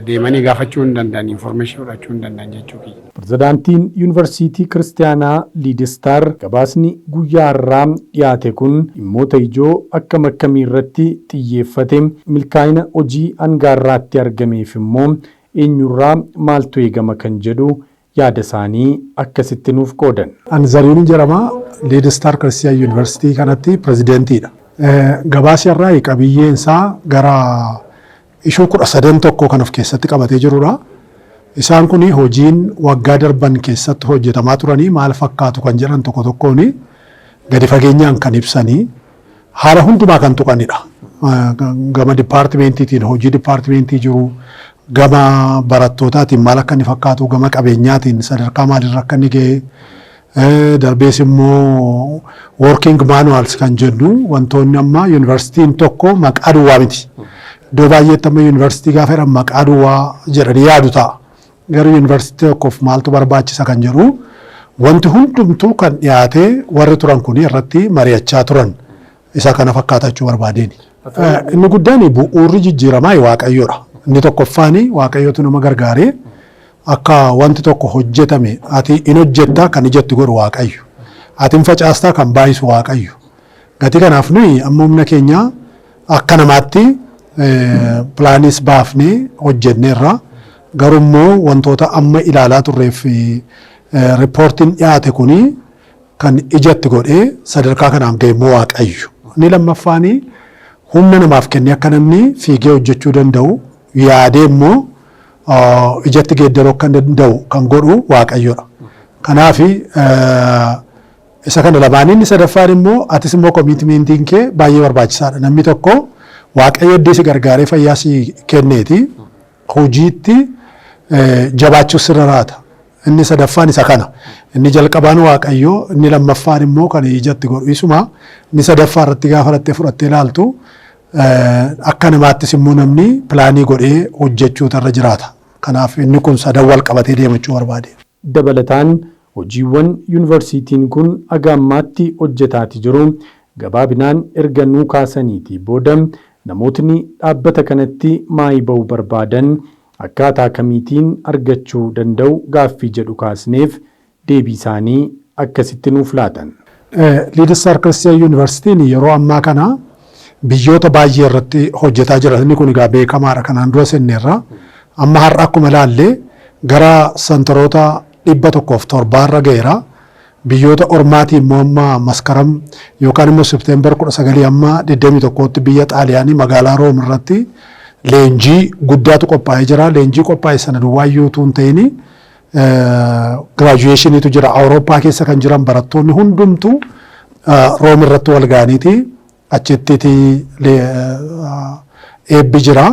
deemanii gaafachuu hin danda'an information fudhachuu hin danda'an jechuudha. Pirezidaantiin Yuunivarsiitii Kiristaanaa Lead Star gabaasni guyyaa irraa dhiyaate kun dhimmoota ijoo akkam akkamii irratti xiyyeeffate milkaa'ina hojii hangaarraatti argameef immoo eenyurraa maaltu eegama kan jedhu yaada isaanii akkasitti nuuf qoodan. Ani Zarihuun jedhama, Leedistar Kiristiyaan Yuunivarsiitii kanatti pirezideentiidha. Gabaasa irraa qabiyyeen isaa gara ishuu 13 kan of keessatti qabatee jirudha. Isaan kun hojiin waggaa darban keessatti hojjetamaa turanii maal fakkaatu kan jedhan tokko tokkoon gadi fageenyaan kan ibsanii haala hundumaa kan tuqanidha. Gama dipaartimentiitiin hojii dipaartimentii jiru, gama barattootaatiin maal akka inni fakkaatu, gama qabeenyaatiin sadarkaa maalirra akka inni ga'e, darbees immoo working manuals kan jennu wantoonni amma yuunivarsiitiin tokko maqaa duwwaa miti. Iddoo baay'eetti amma yuunivarsiitii gaafa jedhan maqaa duwwaa jedhanii yaadu ta'a. Garuu yuunivarsiitii tokkoof maaltu barbaachisa kan jedhu wanti hundumtuu kan dhiyaatee warri turan kun irratti mari'achaa turan isa kana fakkaatachuu barbaadeen. Inni guddaan bu'uurri jijjiiramaa Waaqayyoodha. Inni tokkoffaan Waaqayyootu nama gargaaree akka wanti tokko hojjetame ati in hojjettaa kan ijatti godhu Waaqayyo. Ati in facaastaa kan baay'isu Waaqayyo. Gatii kanaaf nuyi amma humna keenya akka namaatti pilaanis baafnee hojjenneerra. Garuu immoo wantoota amma ilaalaa turreef riippoortiin dhiyaate kuni kan ijatti godhee sadarkaa kanaan ga'e immoo Waaqayyo. Inni lammaffaan humna namaaf kennee akka namni fiigee hojjechuu danda'u yaadee immoo ijatti geeddaruu akka danda'u kan godhu Waaqayyoodha. Kanaaf isa kana lamaaniin inni sadaffaan immoo atis immoo komiitimentiin kee baay'ee barbaachisaadha. Namni tokko Waaqayyo iddoo si gargaaree fayyaa si kenneeti hojiitti jabaachuu sirra raata. Inni sadaffaan isa kana. Inni jalqabaan Waaqayyo, inni lammaffaan immoo kan ijatti godhu isuma. Inni sadaffaa irratti gaafa fudhattee ilaaltu akka namaattis immoo namni pilaanii godhee hojjechuutu irra jiraata. Kanaaf inni kun sadan wal qabatee deemachuu barbaade. Dabalataan hojiiwwan yuunivarsiitiin kun aga ammaatti hojjetaati jiru gabaabinaan erga nuu kaasaniitii booda namootni dhaabbata kanatti maayii ba'uu barbaadan akkaataa kamiitiin argachuu danda'u gaaffii jedhu kaasneef deebii isaanii akkasitti nuuf laatan. Leedistar Kiristiyaan Yuunivarsiitiin yeroo ammaa kana biyyoota baay'ee irratti hojjetaa jira. Inni kun egaa beekamaadha. Kanaan dura senneerra. Amma har'a akkuma ilaalle gara santaroota 107 irra ga'eera. Biyyoota ormaatii immoo amma maskaram yookaan immoo Seepteembar 19 amma 21tti biyya Xaaliyaanii magaalaa Room irratti leenjii guddaatu qophaa'ee jira. Leenjii qophaa'e sana duwwaayyuutu hin ta'in giraajuweeshiniitu jira. Awurooppaa keessa kan jiran barattoonni hundumtu Room irratti wal ga'aniiti achitti eebbi jira.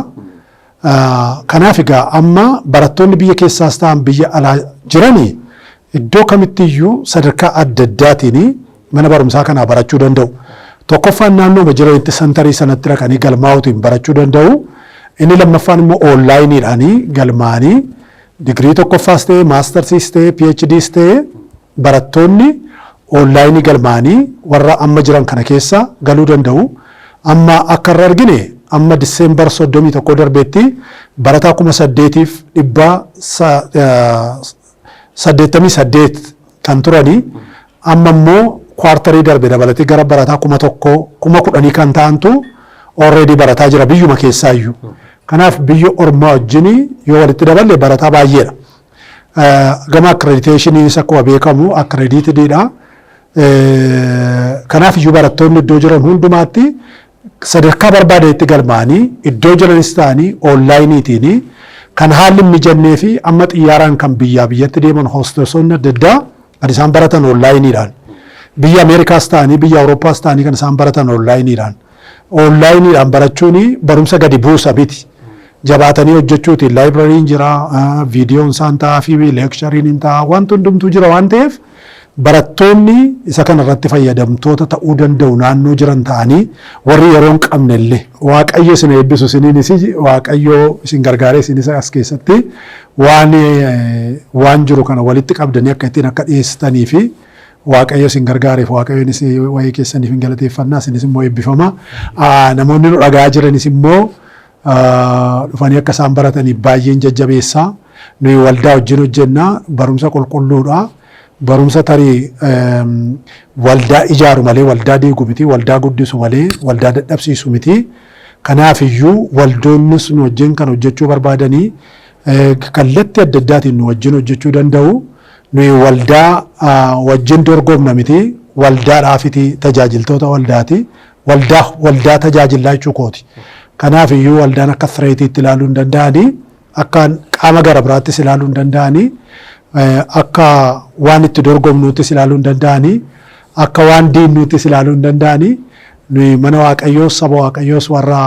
Kanaaf egaa amma barattoonni biyya keessaas ta'an biyya alaa jiranii iddoo kamittiyyuu sadarkaa adda addaatiin mana barumsaa kanaa barachuu danda'u. Tokkoffaan naannoo jiranitti santarii sanatti dhaqanii galmaa'uutiin barachuu danda'u. Inni lammaffaan immoo oonlaayiniidhaan galmaa'anii digirii tokkoffaas ta'e maastarsiis ta'e PhDs ta'e barattoonni oonlaayinii galmaa'anii warra amma jiran kana keessa galuu danda'u. Amma akka irra argine amma Diseembar 31 darbeetti barataa 8,888 kan turanii amma immoo kwartarii darbe dabalatee gara barataa 1,10,000 kan ta'antu already barataa jira biyyuma keessaayyuu. Kanaaf biyya ormaa wajjin yoo walitti daballe barataa baay'eedha. Gama accreditationis akkuma beekamu accreditedidha. Kanaaf iyyuu barattoonni iddoo jiran hundumaatti sadarkaa barbaadetti galmaa'anii iddoo jiranis ta'anii oonlaayiniitiin kan haalli mijannee fi amma xiyyaaraan kan biyyaa biyyatti deeman hoostesoonni adda addaa kan isaan baratan oonlaayiniidhaan. Biyya Ameerikaas ta'anii biyya Awurooppaas ta'anii kan isaan baratan oonlaayiniidhaan. Oonlaayiniidhaan barachuun barumsa gadi buusa miti. Jabaatanii hojjechuutiin laayibirariin jira, viidiyoon isaan ta'aa fi leekchariin hin ta'a wanti hundumtuu jira waan ta'eef barattoonni isa kana irratti fayyadamtoota ta'uu danda'u naannoo jiran ta'anii warri yeroo hin qabne illee Waaqayyo isin eebbisu isiniinis Waaqayyo isin gargaaree isinis as keessatti waan jiru kana walitti qabdanii akka ittiin akka dhiyeessitanii fi Waaqayyo isin gargaareef Waaqayyonis wayii keessaniif hin galateeffannaa isinis immoo eebbifama. Namoonni nu dhagaa jiranis immoo dhufanii akka isaan barataniif baay'een jajjabeessaa. Nuyi waldaa wajjin hojjennaa barumsa qulqulluudha. Barumsa tarii waldaa ijaaru malee waldaa diigu miti, waldaa guddisu malee waldaa dadhabsiisu miti. Kanaaf iyyuu waldoonnis nu wajjin kan hojjechuu barbaadanii kallattii adda addaatiin nu wajjin hojjechuu danda'u. Nuyi waldaa wajjin dorgomna miti, waldaadhaafiti tajaajiltoota waldaati. Waldaa tajaajilaa jechuu kooti. Kanaaf iyyuu waldaan akka fireetiitti ilaaluu hin danda'anii, akka qaama gara biraattis ilaaluu hin danda'anii, akka waan itti dorgomnuuttis ilaaluu hin danda'anii, akka waan diinnuuttis ilaaluu hin danda'anii. Nuyi mana Waaqayyoos saba Waaqayyoos warra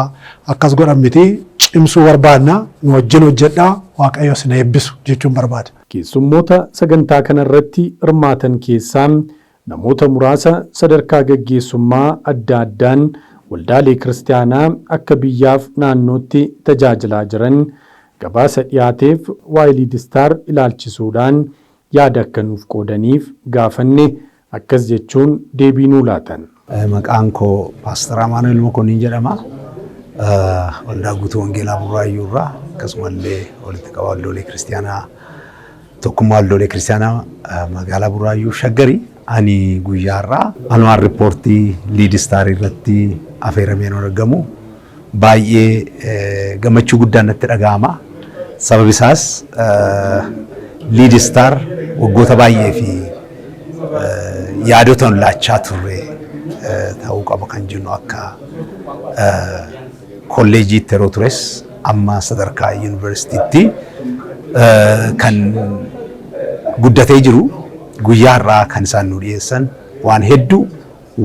akkas godhan miti cimsuu barbaadna. Nu wajjin hojjedhaa, Waaqayyoos na eebbisu jechuun barbaada. Keessummoota sagantaa kanarratti hirmaatan keessaa namoota muraasa sadarkaa gaggeessummaa adda addaan waldaalee kiristaanaa akka biyyaaf naannootti tajaajilaa jiran gabaasa dhiyaateef waa'ee Liidistaar ilaalchisuudhaan yaada akka nuuf qoodaniif gaafanne akkas jechuun deebii nuu laatan. Maqaan koo Paaster Amaanuel Mokonnin jedhama. Waldaa Guutuu Wangeelaa Burraayyuu irraa akkasumallee walitti qabaa waldoolee kiristaanaa tokkummaa waldoolee kiristaanaa magaalaa Burraayyuu Shaggarii. Ani guyyaarraa anuwaan riippoortii Liidistaar irratti affeerameen argamu. Baay'ee gammachuu guddaan natti dhaga'ama. Sababi isaas Liidistaar waggoota baay'ee fi yaadota laachaa turre ta'uu qaba kan jennu akka kolleejiitti yeroo tures amma sadarkaa yuunivarsiitiitti kan guddatee jiru. Guyyaarraa kan isaan nu dhiyeessan waan hedduu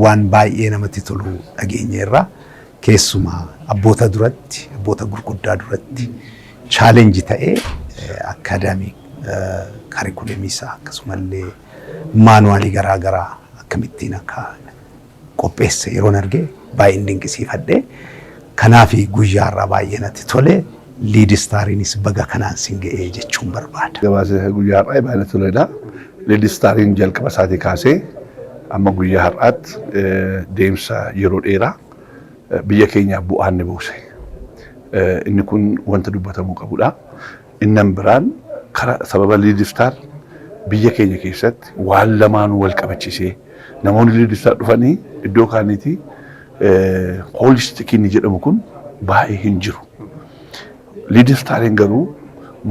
waan baay'ee namatti tolu dhageenyeerra keessumaa abboota duratti abboota gurguddaa duratti chaalenjii ta'ee akaadaamii kaarikulemiisaa akkasumallee maanuwaalii garaagaraa akkamittiin akka qopheesse yeroon arge baay'een dinqisiifadhe. Kanaaf guyyaarraa baay'ee natti tole. Liidistaariinis baga kanaan sin ga'ee jechuun barbaada. Gabaasa guyyaarraa baay'ee natti toledha. Liidistaariin jalqaba isaatii kaasee amma guyyaa har'aatti deemsa yeroo dheeraa biyya keenyaaf bu'aa inni buuse. Inni kun wanta dubbatamuu qabudha. Innan biraan karaa sababa Liidistaar biyya keenya keessatti waan lamaanuu wal qabachiisee namoonni Liidistaar dhufanii iddoo kaaniitii hoolistikiin jedhamu kun baay'ee hin jiru. Liidistaariin garuu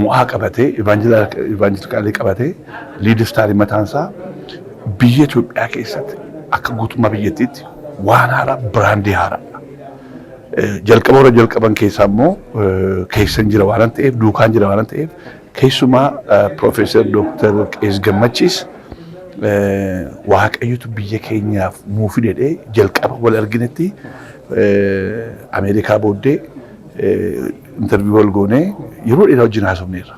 mu'aa qabatee ivaanjilikaalii qabatee Liidistaariin mataansaa biyya Itoophiyaa keessatti akka guutummaa biyyattiitti waan haaraa biraandii haaraadha. Jalqaba jalqaban keessaa immoo keessan jira waan ta'eef duukaan jira waan ta'eef keessumaa Profeesar Dooktar Qees Gammachiis Waaqayyotu biyya keenyaaf nuu fidedhee jalqaba wal arginetti Ameerikaa booddee interview wal goonee yeroo dheeraa wajjin haasofneerra.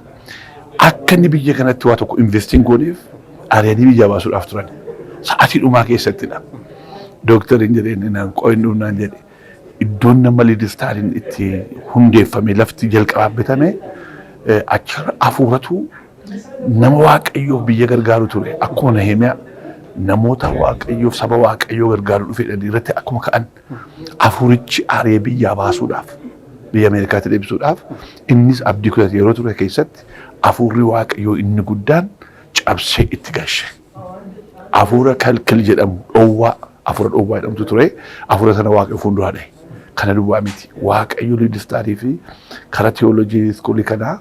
Akka inni biyya kanatti waa tokko investiin gooneef ari'anii biyya baasuudhaaf turan. Sa'aatii dhumaa keessattidha. Dooktoriin jedheen naan qo'innu naan jedhe iddoon nama Liidistaariin itti hundeeffame lafti jalqabaa bitame achirra hafuuratu nama Waaqayyoof biyya gargaaru ture. Akkuma Nahemiyaa namoota Waaqayyoof saba Waaqayyoo gargaaru dhufedhan irratti akkuma ka'an hafuurichi ari'ee biyyaa baasuudhaaf biyya Ameerikaatti deebisuudhaaf innis abdii kutate yeroo ture keessatti hafuurri Waaqayyoo inni guddaan cabsee itti galche. Hafuura kalkal jedhamu dhowwaa hafuura dhowwaa jedhamtu ture. Hafuura sana Waaqayyoo fuulduraa dhahe. Kana duwwaa miti. Waaqayyo Liidistaarii fi karaa teewooloojii iskuulii kanaa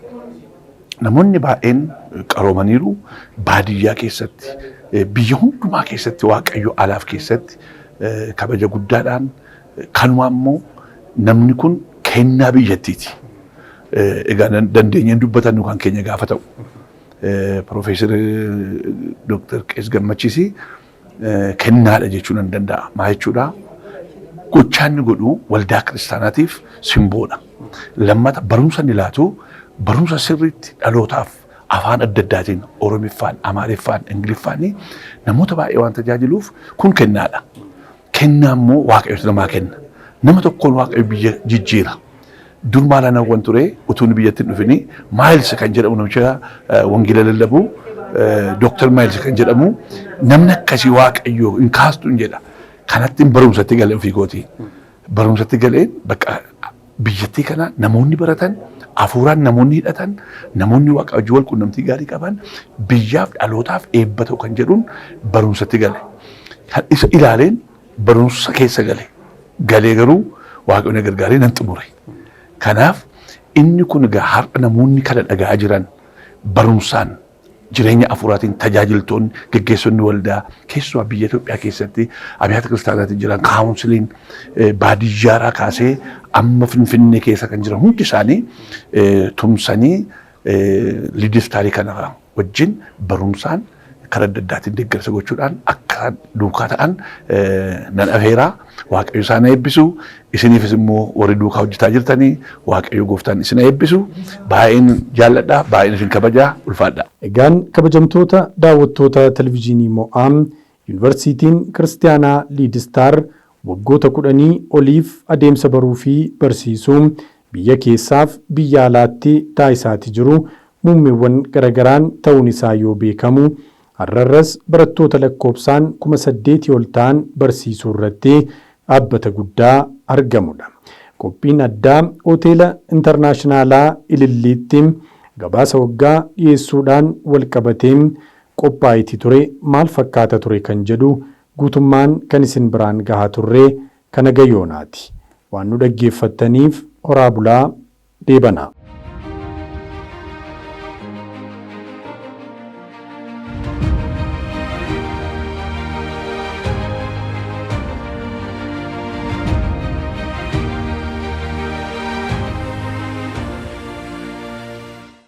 namoonni baay'een qaroomaniiru baadiyyaa keessatti biyya hundumaa keessatti Waaqayyo alaaf keessatti kabaja guddaadhaan kanuma immoo namni kun kennaa biyyattiiti. Egaa dandeenyeen dubbatan kan keenya gaafa ta'u. Profeesar Dooktar Qees Gammachiis kennaadha jechuun nan danda'a. Maa jechuudha? Gochaan inni godhu waldaa kiristaanaatiif simboodha. Lammata barumsa inni laatu barumsa sirriitti dhalootaaf afaan adda addaatiin Oromiffaan, Amaariffaan, Ingiliffaan namoota baay'ee waan tajaajiluuf kun kennaadha. Kennaa immoo Waaqayyotu namaa kenna. Nama tokkoon Waaqayyo biyya jijjiira. Dur maalaan hawwan ture utuun biyyatti hin dhufini Maayils kan jedhamu namicha wangeela lallabu Dooktar Maayils kan jedhamu namni akkasii Waaqayyo hin kaastu hin jedha. Kanatti barumsatti galee ofii kooti. Barumsatti galeen bakka biyyattii kana namoonni baratan hafuuraan namoonni hidhatan namoonni Waaqayyo wal quunnamtii gaarii qaban biyyaaf dhalootaaf eebba ta'u kan jedhuun barumsatti gale. Kan isa ilaaleen barumsa keessa gale. Galee garuu Waaqayyoon gargaaree nan xumure. Kanaaf inni kun egaa har'a namoonni kana dhagaa jiran barumsaan jireenya afuraatiin tajaajiltoonni geggeessonni waldaa keessumaa biyya Itoophiyaa keessatti abiyyaata kiristaanaatiin jiran kaawunsiliin baadiyyaaraa kaasee amma Finfinnee keessa kan jiran hundi isaanii tumsanii liidistaarii kana wajjin barumsaan karaa adda addaatiin deeggarsa gochuudhaan akka duukaa ta'an nan afeeraa waaqayyo isaan eebbisu isiniifis immoo warri duukaa hojjetaa jirtanii waaqayyo gooftaan isin eebbisu baay'een jaalladha baay'een isin kabajaa ulfaadha. Egaan kabajamtoota daawwattoota televizyiinii Mo'aam Yuunivarsiitiin Kiristaanaa Liidistaar waggoota 10 oliif adeemsa baruu fi barsiisuu biyya keessaaf biyya alaatti taasisaa jiru muummeewwan garagaraan ta'uun isaa yoo beekamu har'arras barattoota lakkoofsaan 8,000 ol ta'an barsiisuu irratti dhaabbata guddaa argamudha. Qophiin addaa hoteela intarnaashinaalaa Ililliitti gabaasa waggaa dhiyeessuudhaan walqabateen qophaa'ee ture maal fakkaata ture kan jedhu guutummaan kan isin biraan gahaa turre kana gayoonaati. Waan nu dhaggeeffattaniif horaa bulaa deebanaa.